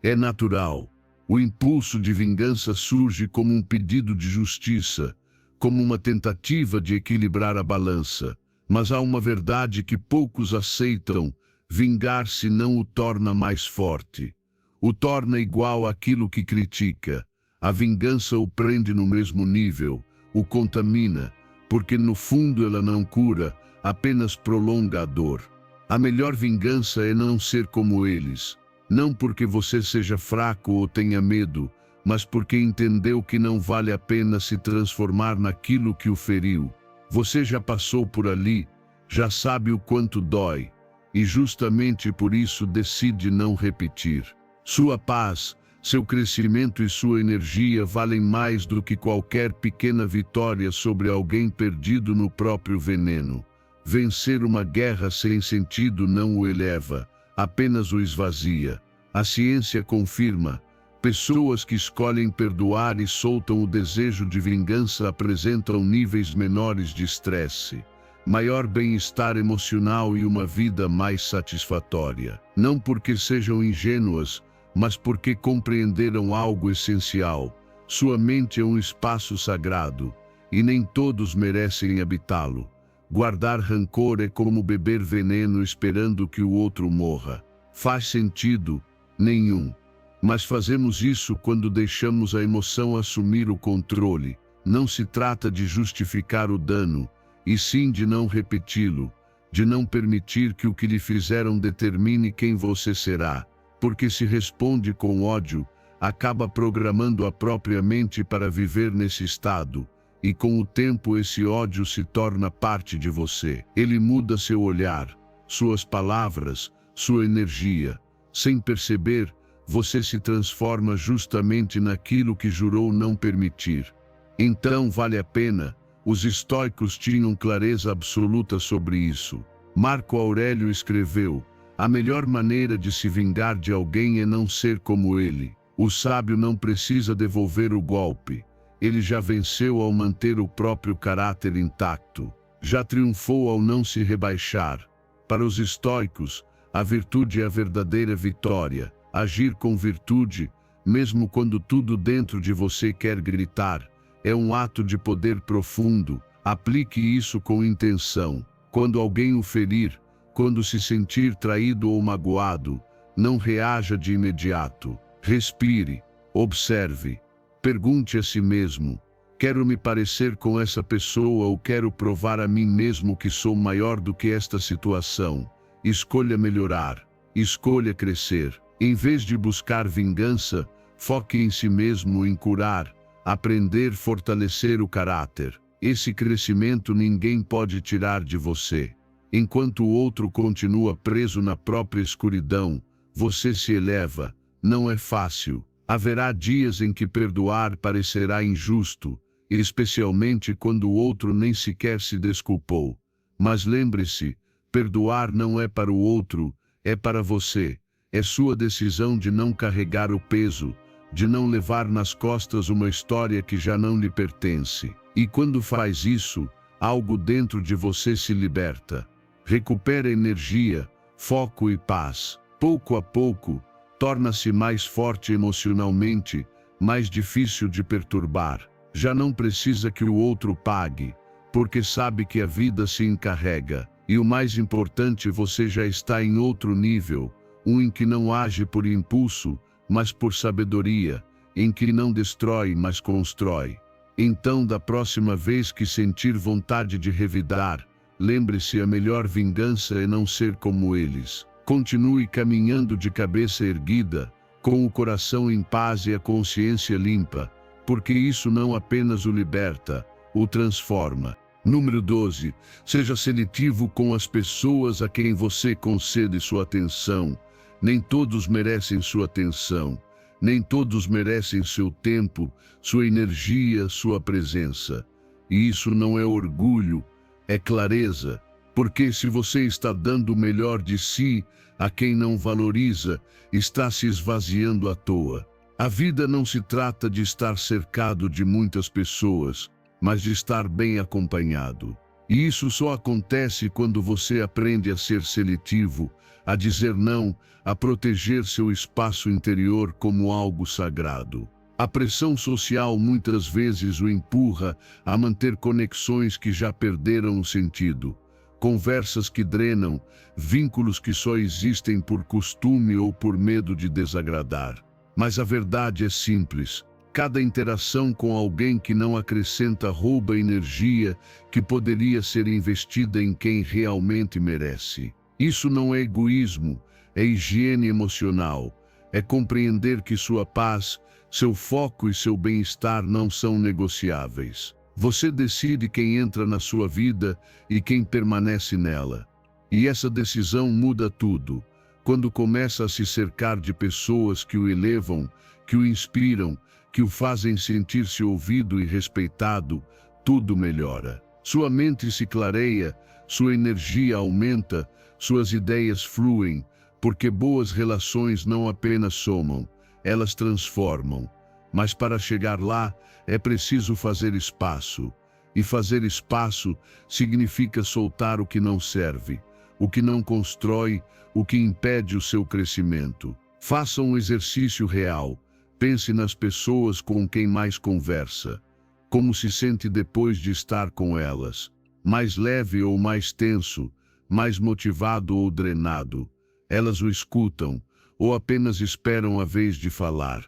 É natural. O impulso de vingança surge como um pedido de justiça, como uma tentativa de equilibrar a balança. Mas há uma verdade que poucos aceitam: vingar-se não o torna mais forte. O torna igual àquilo que critica. A vingança o prende no mesmo nível, o contamina, porque no fundo ela não cura, apenas prolonga a dor. A melhor vingança é não ser como eles. Não porque você seja fraco ou tenha medo, mas porque entendeu que não vale a pena se transformar naquilo que o feriu. Você já passou por ali, já sabe o quanto dói. e justamente por isso decide não repetir. Sua paz, seu crescimento e sua energia valem mais do que qualquer pequena vitória sobre alguém perdido no próprio veneno. Vencer uma guerra sem sentido não o eleva, apenas o esvazia. A ciência confirma: pessoas que escolhem perdoar e soltam o desejo de vingança apresentam níveis menores de estresse, maior bem-estar emocional e uma vida mais satisfatória. Não porque sejam ingênuas, mas porque compreenderam algo essencial. Sua mente é um espaço sagrado, e nem todos merecem habitá-lo. Guardar rancor é como beber veneno esperando que o outro morra. Faz sentido nenhum. Mas fazemos isso quando deixamos a emoção assumir o controle. Não se trata de justificar o dano, e sim de não repeti-lo, de não permitir que o que lhe fizeram determine quem você será. Porque se responde com ódio, acaba programando a própria mente para viver nesse estado, e com o tempo esse ódio se torna parte de você. Ele muda seu olhar, suas palavras, sua energia. Sem perceber, você se transforma justamente naquilo que jurou não permitir. Então vale a pena. Os estoicos tinham clareza absoluta sobre isso. Marco Aurélio escreveu: a melhor maneira de se vingar de alguém é não ser como ele. O sábio não precisa devolver o golpe. Ele já venceu ao manter o próprio caráter intacto. Já triunfou ao não se rebaixar. Para os estoicos, a virtude é a verdadeira vitória. Agir com virtude, mesmo quando tudo dentro de você quer gritar, é um ato de poder profundo. Aplique isso com intenção. Quando alguém o ferir, quando se sentir traído ou magoado, não reaja de imediato. Respire, observe, pergunte a si mesmo: quero me parecer com essa pessoa ou quero provar a mim mesmo que sou maior do que esta situação? Escolha melhorar, escolha crescer. Em vez de buscar vingança, foque em si mesmo, em curar, aprender, fortalecer o caráter. Esse crescimento ninguém pode tirar de você. Enquanto o outro continua preso na própria escuridão, você se eleva. Não é fácil. Haverá dias em que perdoar parecerá injusto, especialmente quando o outro nem sequer se desculpou. Mas lembre-se, perdoar não é para o outro, é para você. É sua decisão de não carregar o peso, de não levar nas costas uma história que já não lhe pertence. E quando faz isso, algo dentro de você se liberta. Recupera energia, foco e paz. Pouco a pouco, torna-se mais forte emocionalmente, mais difícil de perturbar. Já não precisa que o outro pague, porque sabe que a vida se encarrega. E o mais importante, você já está em outro nível, em que não age por impulso, mas por sabedoria, em que não destrói, mas constrói. Então, da próxima vez que sentir vontade de revidar, lembre-se: a melhor vingança é não ser como eles. Continue caminhando de cabeça erguida, com o coração em paz e a consciência limpa, porque isso não apenas o liberta, o transforma. Número 12. Seja seletivo com as pessoas a quem você concede sua atenção. Nem todos merecem sua atenção. Nem todos merecem seu tempo, sua energia, sua presença. E isso não é orgulho, é clareza. Porque se você está dando o melhor de si a quem não valoriza, está se esvaziando à toa. A vida não se trata de estar cercado de muitas pessoas, mas de estar bem acompanhado. E isso só acontece quando você aprende a ser seletivo, a dizer não, a proteger seu espaço interior como algo sagrado. A pressão social muitas vezes o empurra a manter conexões que já perderam o sentido, conversas que drenam, vínculos que só existem por costume ou por medo de desagradar. Mas a verdade é simples: cada interação com alguém que não acrescenta rouba energia que poderia ser investida em quem realmente merece. Isso não é egoísmo, é higiene emocional. É compreender que sua paz, seu foco e seu bem-estar não são negociáveis. Você decide quem entra na sua vida e quem permanece nela. E essa decisão muda tudo. Quando começa a se cercar de pessoas que o elevam, que o inspiram, que o fazem sentir-se ouvido e respeitado, tudo melhora. Sua mente se clareia, sua energia aumenta, suas ideias fluem, porque boas relações não apenas somam, elas transformam. Mas para chegar lá, é preciso fazer espaço. E fazer espaço significa soltar o que não serve, o que não constrói, o que impede o seu crescimento. Faça um exercício real. Pense nas pessoas com quem mais conversa. Como se sente depois de estar com elas? Mais leve ou mais tenso? Mais motivado ou drenado? Elas o escutam ou apenas esperam a vez de falar?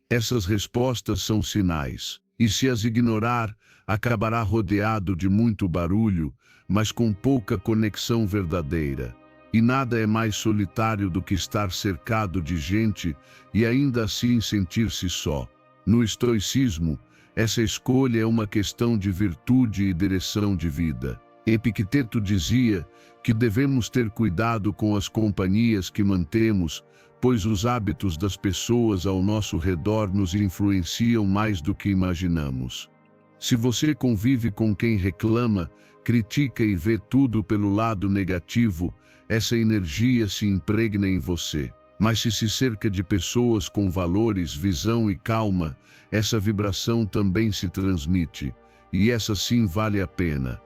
Essas respostas são sinais. E se as ignorar, acabará rodeado de muito barulho, mas com pouca conexão verdadeira. E nada é mais solitário do que estar cercado de gente e ainda assim sentir-se só. No estoicismo, essa escolha é uma questão de virtude e direção de vida. Epicteto dizia que devemos ter cuidado com as companhias que mantemos, pois os hábitos das pessoas ao nosso redor nos influenciam mais do que imaginamos. Se você convive com quem reclama, critica e vê tudo pelo lado negativo, essa energia se impregna em você. Mas se cerca de pessoas com valores, visão e calma, essa vibração também se transmite, e essa sim vale a pena.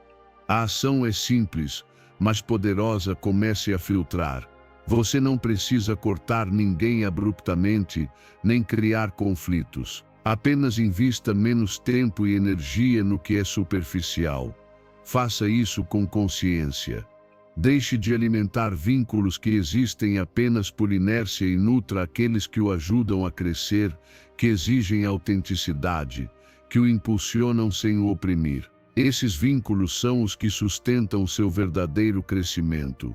A ação é simples, mas poderosa. Comece a filtrar. Você não precisa cortar ninguém abruptamente, nem criar conflitos. Apenas invista menos tempo e energia no que é superficial. Faça isso com consciência. Deixe de alimentar vínculos que existem apenas por inércia e nutra aqueles que o ajudam a crescer, que exigem autenticidade, que o impulsionam sem o oprimir. Esses vínculos são os que sustentam seu verdadeiro crescimento.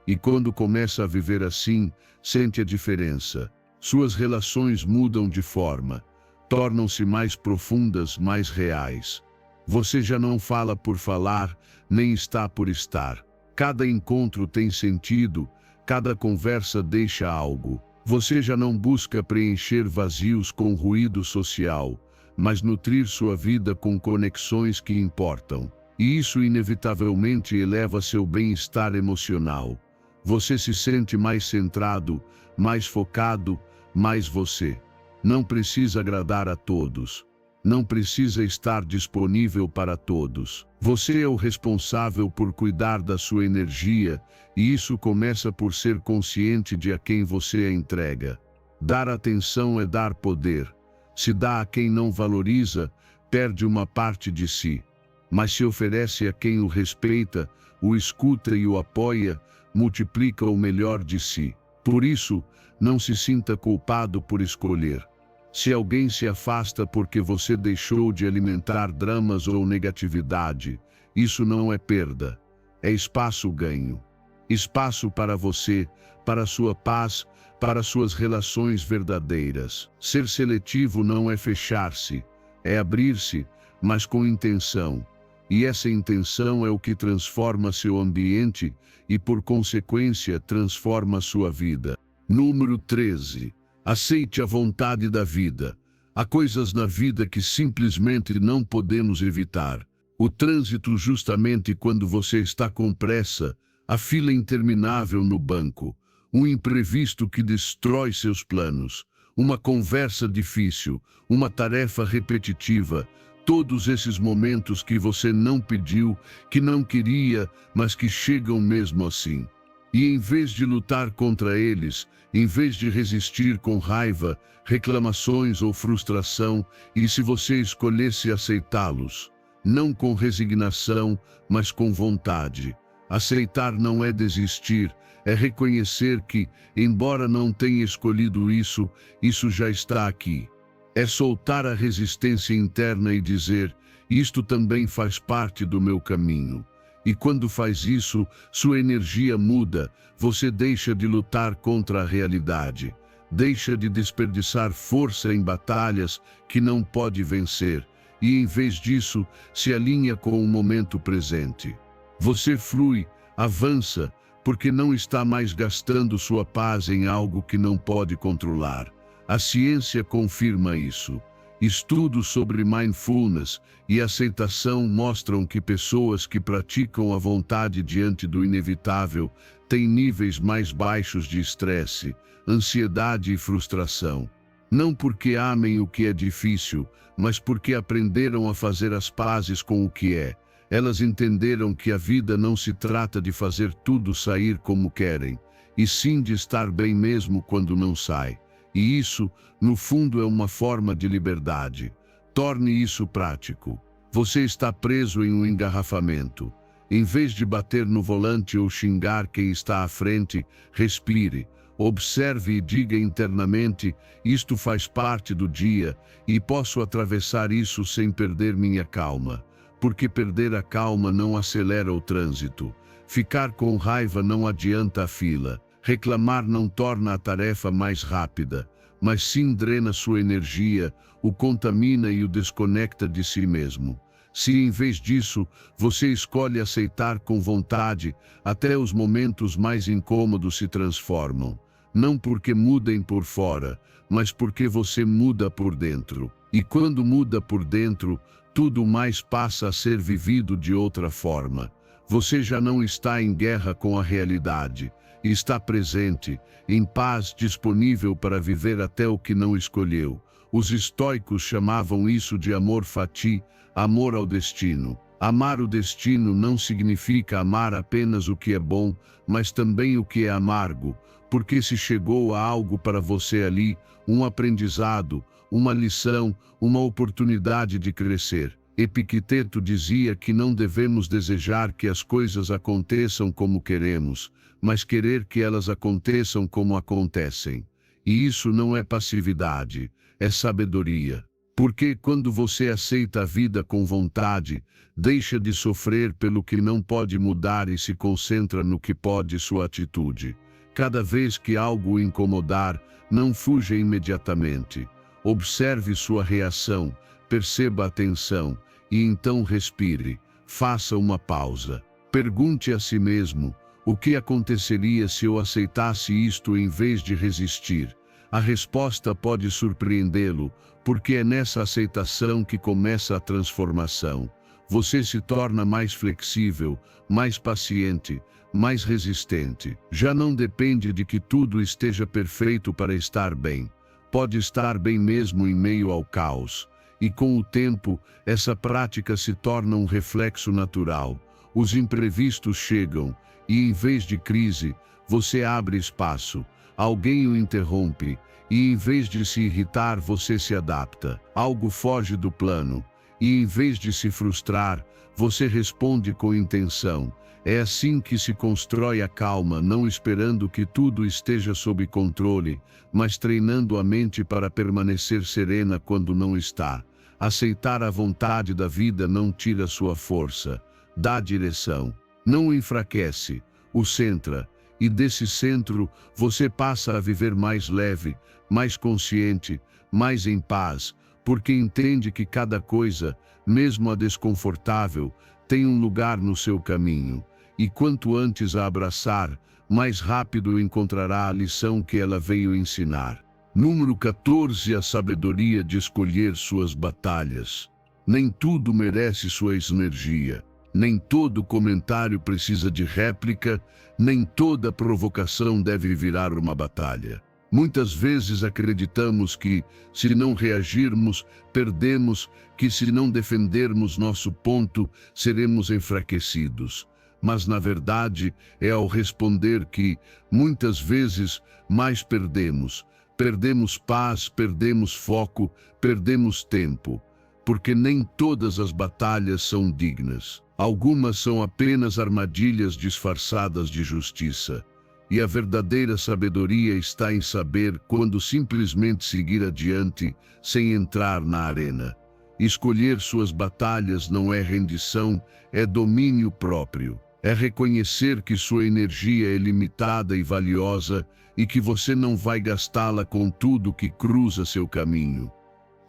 E quando começa a viver assim, sente a diferença. Suas relações mudam de forma, tornam-se mais profundas, mais reais. Você já não fala por falar, nem está por estar. Cada encontro tem sentido, cada conversa deixa algo. Você já não busca preencher vazios com ruído social, mas nutrir sua vida com conexões que importam. E isso inevitavelmente eleva seu bem-estar emocional. Você se sente mais centrado, mais focado, mais você. Não precisa agradar a todos. Não precisa estar disponível para todos. Você é o responsável por cuidar da sua energia, e isso começa por ser consciente de a quem você a entrega. Dar atenção é dar poder. Se dá a quem não valoriza, perde uma parte de si. Mas se oferece a quem o respeita, o escuta e o apoia, multiplica o melhor de si. Por isso, não se sinta culpado por escolher. Se alguém se afasta porque você deixou de alimentar dramas ou negatividade, isso não é perda, é espaço ganho. Espaço para você, para sua paz, para suas relações verdadeiras. Ser seletivo não é fechar-se, é abrir-se, mas com intenção. E essa intenção é o que transforma seu ambiente e, por consequência, transforma sua vida. Número 13. Aceite a vontade da vida. Há coisas na vida que simplesmente não podemos evitar. O trânsito justamente quando você está com pressa, a fila interminável no banco, um imprevisto que destrói seus planos, uma conversa difícil, uma tarefa repetitiva, todos esses momentos que você não pediu, que não queria, mas que chegam mesmo assim. E em vez de lutar contra eles, em vez de resistir com raiva, reclamações ou frustração, e se você escolhesse aceitá-los, não com resignação, mas com vontade. Aceitar não é desistir, é reconhecer que, embora não tenha escolhido isso, isso já está aqui. É soltar a resistência interna e dizer, isto também faz parte do meu caminho. E quando faz isso, sua energia muda, você deixa de lutar contra a realidade, deixa de desperdiçar força em batalhas que não pode vencer, e em vez disso, se alinha com o momento presente. Você flui, avança, porque não está mais gastando sua paz em algo que não pode controlar. A ciência confirma isso. Estudos sobre mindfulness e aceitação mostram que pessoas que praticam a vontade diante do inevitável têm níveis mais baixos de estresse, ansiedade e frustração. Não porque amem o que é difícil, mas porque aprenderam a fazer as pazes com o que é. Elas entenderam que a vida não se trata de fazer tudo sair como querem, e sim de estar bem mesmo quando não sai. E isso, no fundo, é uma forma de liberdade. Torne isso prático. Você está preso em um engarrafamento. Em vez de bater no volante ou xingar quem está à frente, respire. Observe e diga internamente: isto faz parte do dia e posso atravessar isso sem perder minha calma. Porque perder a calma não acelera o trânsito. Ficar com raiva não adianta a fila. Reclamar não torna a tarefa mais rápida, mas sim drena sua energia, o contamina e o desconecta de si mesmo. Se em vez disso, você escolhe aceitar com vontade, até os momentos mais incômodos se transformam. Não porque mudem por fora, mas porque você muda por dentro. E quando muda por dentro, tudo mais passa a ser vivido de outra forma. Você já não está em guerra com a realidade. Está presente, em paz, disponível para viver até o que não escolheu. Os estoicos chamavam isso de amor fati, amor ao destino. Amar o destino não significa amar apenas o que é bom, mas também o que é amargo, porque se chegou a algo para você ali, um aprendizado, uma lição, uma oportunidade de crescer. Epicteto dizia que não devemos desejar que as coisas aconteçam como queremos, mas querer que elas aconteçam como acontecem. E isso não é passividade, é sabedoria. Porque quando você aceita a vida com vontade, deixa de sofrer pelo que não pode mudar e se concentra no que pode sua atitude. Cada vez que algo o incomodar, não fuja imediatamente. Observe sua reação, perceba a tensão, e então respire. Faça uma pausa. Pergunte a si mesmo: o que aconteceria se eu aceitasse isto em vez de resistir? A resposta pode surpreendê-lo, porque é nessa aceitação que começa a transformação. Você se torna mais flexível, mais paciente, mais resistente. Já não depende de que tudo esteja perfeito para estar bem. Pode estar bem mesmo em meio ao caos. E com o tempo, essa prática se torna um reflexo natural. Os imprevistos chegam, e em vez de crise, você abre espaço. Alguém o interrompe, e em vez de se irritar, você se adapta. Algo foge do plano, e em vez de se frustrar, você responde com intenção. É assim que se constrói a calma, não esperando que tudo esteja sob controle, mas treinando a mente para permanecer serena quando não está. Aceitar a vontade da vida não tira sua força, dá direção. Não o enfraquece, o centra, e desse centro você passa a viver mais leve, mais consciente, mais em paz, porque entende que cada coisa, mesmo a desconfortável, tem um lugar no seu caminho. E quanto antes a abraçar, mais rápido encontrará a lição que ela veio ensinar. Número 14. A sabedoria de escolher suas batalhas. Nem tudo merece sua energia. Nem todo comentário precisa de réplica, nem toda provocação deve virar uma batalha. Muitas vezes acreditamos que, se não reagirmos, perdemos, que se não defendermos nosso ponto, seremos enfraquecidos. Mas, na verdade, é ao responder que, muitas vezes, mais perdemos. Perdemos paz, perdemos foco, perdemos tempo. Porque nem todas as batalhas são dignas. Algumas são apenas armadilhas disfarçadas de justiça. E a verdadeira sabedoria está em saber quando simplesmente seguir adiante, sem entrar na arena. Escolher suas batalhas não é rendição, é domínio próprio. É reconhecer que sua energia é limitada e valiosa e que você não vai gastá-la com tudo que cruza seu caminho.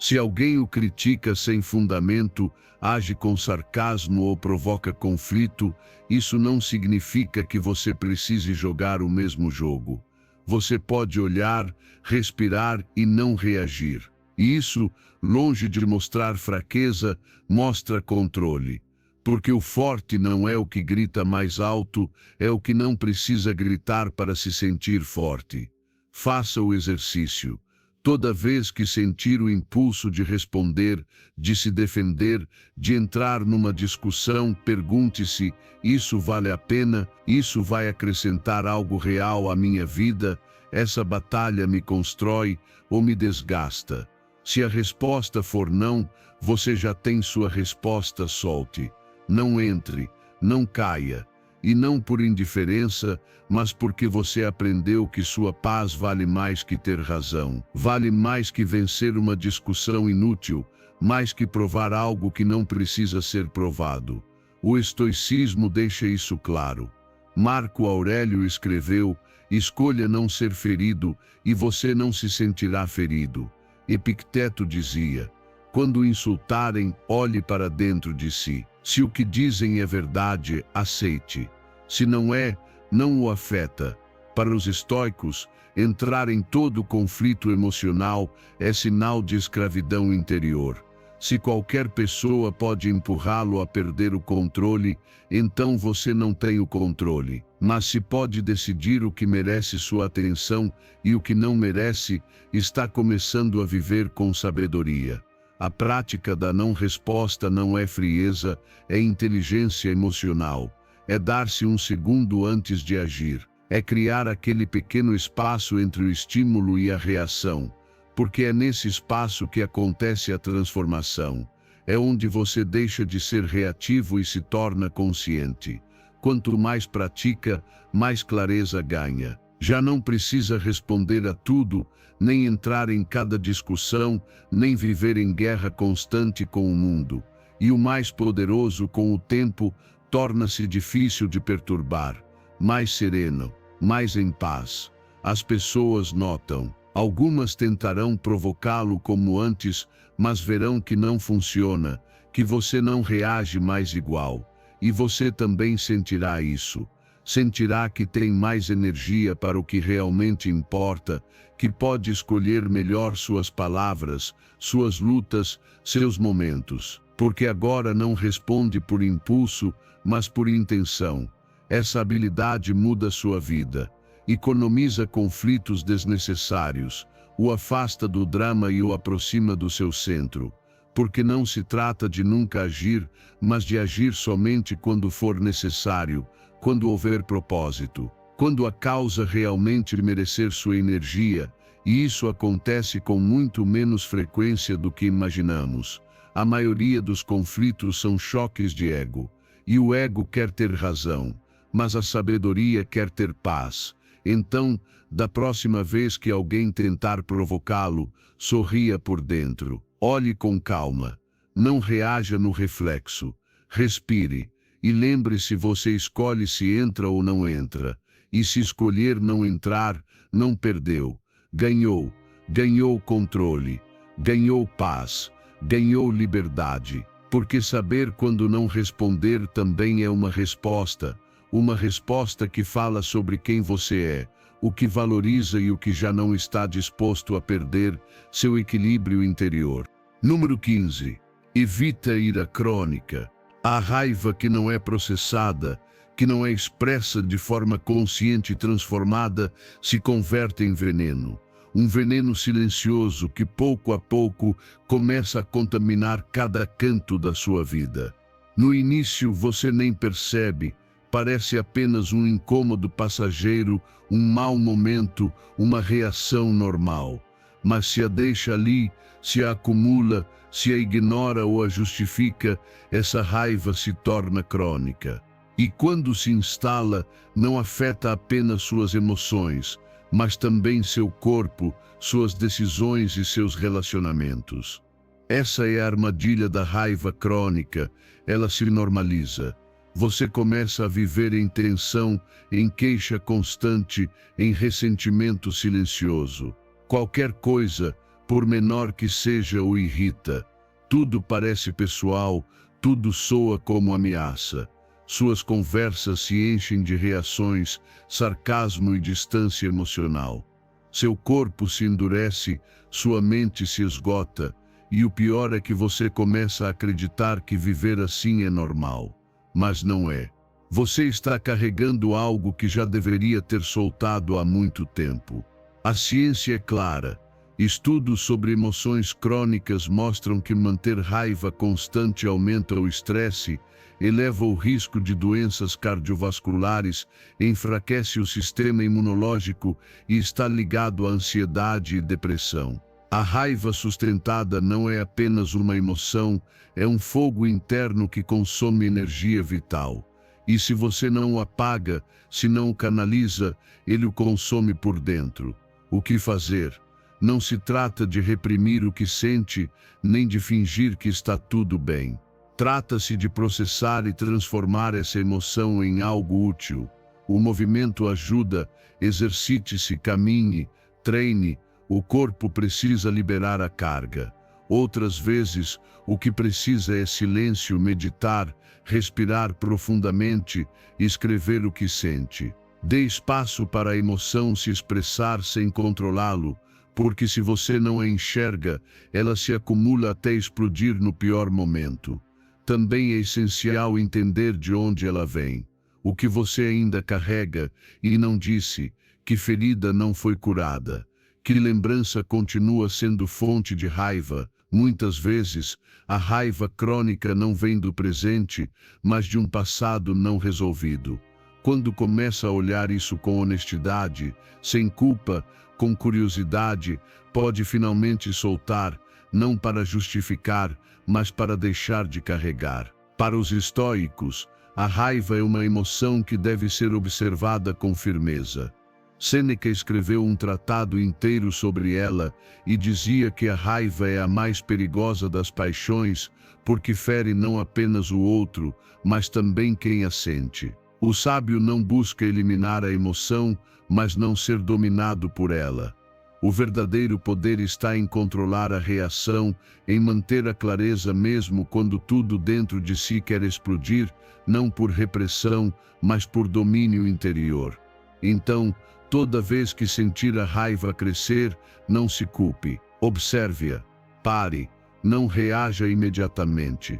Se alguém o critica sem fundamento, age com sarcasmo ou provoca conflito, isso não significa que você precise jogar o mesmo jogo. Você pode olhar, respirar e não reagir. E isso, longe de mostrar fraqueza, mostra controle. Porque o forte não é o que grita mais alto, é o que não precisa gritar para se sentir forte. Faça o exercício. Toda vez que sentir o impulso de responder, de se defender, de entrar numa discussão, pergunte-se: isso vale a pena? Isso vai acrescentar algo real à minha vida? Essa batalha me constrói ou me desgasta? Se a resposta for não, você já tem sua resposta, solte. Não entre, não caia. E não por indiferença, mas porque você aprendeu que sua paz vale mais que ter razão. Vale mais que vencer uma discussão inútil, mais que provar algo que não precisa ser provado. O estoicismo deixa isso claro. Marco Aurélio escreveu: escolha não ser ferido, e você não se sentirá ferido. Epicteto dizia: quando insultarem, olhe para dentro de si. Se o que dizem é verdade, aceite. Se não é, não o afeta. Para os estoicos, entrar em todo conflito emocional é sinal de escravidão interior. Se qualquer pessoa pode empurrá-lo a perder o controle, então você não tem o controle. Mas se pode decidir o que merece sua atenção e o que não merece, está começando a viver com sabedoria. A prática da não-resposta não é frieza, é inteligência emocional. É dar-se um segundo antes de agir. É criar aquele pequeno espaço entre o estímulo e a reação. Porque é nesse espaço que acontece a transformação. É onde você deixa de ser reativo e se torna consciente. Quanto mais pratica, mais clareza ganha. Já não precisa responder a tudo, nem entrar em cada discussão, nem viver em guerra constante com o mundo. E o mais poderoso, com o tempo, torna-se difícil de perturbar. Mais sereno, mais em paz. As pessoas notam. Algumas tentarão provocá-lo como antes, mas verão que não funciona, que você não reage mais igual. E você também sentirá isso. Sentirá que tem mais energia para o que realmente importa, que pode escolher melhor suas palavras, suas lutas, seus momentos. Porque agora não responde por impulso, mas por intenção. Essa habilidade muda sua vida. Economiza conflitos desnecessários, o afasta do drama e o aproxima do seu centro. Porque não se trata de nunca agir, mas de agir somente quando for necessário, quando houver propósito, quando a causa realmente merecer sua energia, e isso acontece com muito menos frequência do que imaginamos. A maioria dos conflitos são choques de ego, e o ego quer ter razão, mas a sabedoria quer ter paz. Então, da próxima vez que alguém tentar provocá-lo, sorria por dentro, olhe com calma, não reaja no reflexo, respire. E lembre-se, você escolhe se entra ou não entra. E se escolher não entrar, não perdeu. Ganhou. Ganhou controle. Ganhou paz. Ganhou liberdade. Porque saber quando não responder também é uma resposta. Uma resposta que fala sobre quem você é, o que valoriza e o que já não está disposto a perder, seu equilíbrio interior. Número 15. Evita a ira crônica. A raiva que não é processada, que não é expressa de forma consciente e transformada, se converte em veneno. Um veneno silencioso que pouco a pouco começa a contaminar cada canto da sua vida. No início você nem percebe, parece apenas um incômodo passageiro, um mau momento, uma reação normal. Mas se a deixa ali, se a acumula, se a ignora ou a justifica, essa raiva se torna crônica. E quando se instala, não afeta apenas suas emoções, mas também seu corpo, suas decisões e seus relacionamentos. Essa é a armadilha da raiva crônica, ela se normaliza. Você começa a viver em tensão, em queixa constante, em ressentimento silencioso. Qualquer coisa, por menor que seja, o irrita. Tudo parece pessoal, tudo soa como ameaça. Suas conversas se enchem de reações, sarcasmo e distância emocional. Seu corpo se endurece, sua mente se esgota, e o pior é que você começa a acreditar que viver assim é normal. Mas não é. Você está carregando algo que já deveria ter soltado há muito tempo. A ciência é clara. Estudos sobre emoções crônicas mostram que manter raiva constante aumenta o estresse, eleva o risco de doenças cardiovasculares, enfraquece o sistema imunológico e está ligado à ansiedade e depressão. A raiva sustentada não é apenas uma emoção, é um fogo interno que consome energia vital. E se você não o apaga, se não o canaliza, ele o consome por dentro. O que fazer? Não se trata de reprimir o que sente, nem de fingir que está tudo bem. Trata-se de processar e transformar essa emoção em algo útil. O movimento ajuda, exercite-se, caminhe, treine, o corpo precisa liberar a carga. Outras vezes, o que precisa é silêncio, meditar, respirar profundamente, escrever o que sente. Dê espaço para a emoção se expressar sem controlá-lo, porque se você não a enxerga, ela se acumula até explodir no pior momento. Também é essencial entender de onde ela vem, o que você ainda carrega e não disse, que ferida não foi curada, que lembrança continua sendo fonte de raiva. Muitas vezes, a raiva crônica não vem do presente, mas de um passado não resolvido. Quando começa a olhar isso com honestidade, sem culpa, com curiosidade, pode finalmente soltar, não para justificar, mas para deixar de carregar. Para os estoicos, a raiva é uma emoção que deve ser observada com firmeza. Sêneca escreveu um tratado inteiro sobre ela e dizia que a raiva é a mais perigosa das paixões, porque fere não apenas o outro, mas também quem a sente. O sábio não busca eliminar a emoção, mas não ser dominado por ela. O verdadeiro poder está em controlar a reação, em manter a clareza mesmo quando tudo dentro de si quer explodir, não por repressão, mas por domínio interior. Então, toda vez que sentir a raiva crescer, não se culpe, observe-a, pare, não reaja imediatamente.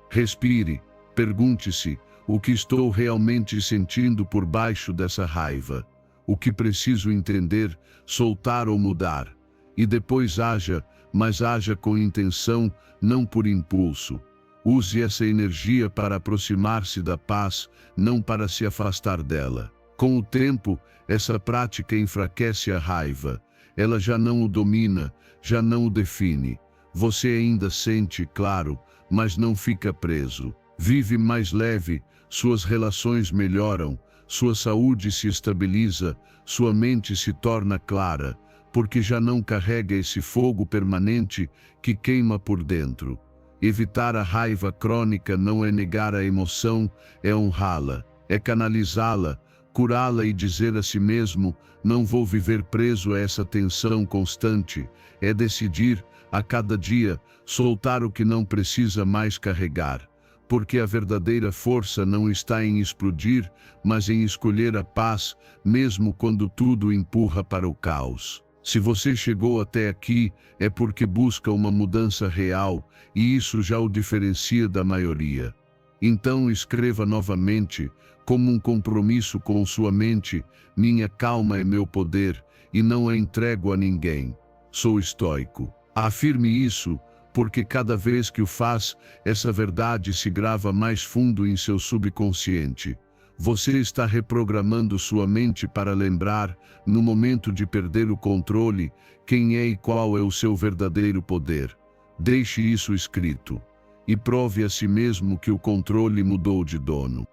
Respire, pergunte-se, o que estou realmente sentindo por baixo dessa raiva? O que preciso entender, soltar ou mudar? E depois haja, mas haja com intenção, não por impulso. Use essa energia para aproximar-se da paz, não para se afastar dela. Com o tempo, essa prática enfraquece a raiva. Ela já não o domina, já não o define. Você ainda sente, claro, mas não fica preso. Vive mais leve, suas relações melhoram, sua saúde se estabiliza, sua mente se torna clara, porque já não carrega esse fogo permanente que queima por dentro. Evitar a raiva crônica não é negar a emoção, é honrá-la, é canalizá-la, curá-la e dizer a si mesmo, não vou viver preso a essa tensão constante, é decidir, a cada dia, soltar o que não precisa mais carregar. Porque a verdadeira força não está em explodir, mas em escolher a paz, mesmo quando tudo empurra para o caos. Se você chegou até aqui, é porque busca uma mudança real, e isso já o diferencia da maioria. Então escreva novamente, como um compromisso com sua mente, minha calma é meu poder, e não a entrego a ninguém. Sou estoico. Afirme isso, porque cada vez que o faz, essa verdade se grava mais fundo em seu subconsciente. Você está reprogramando sua mente para lembrar, no momento de perder o controle, quem é e qual é o seu verdadeiro poder. Deixe isso escrito. E prove a si mesmo que o controle mudou de dono.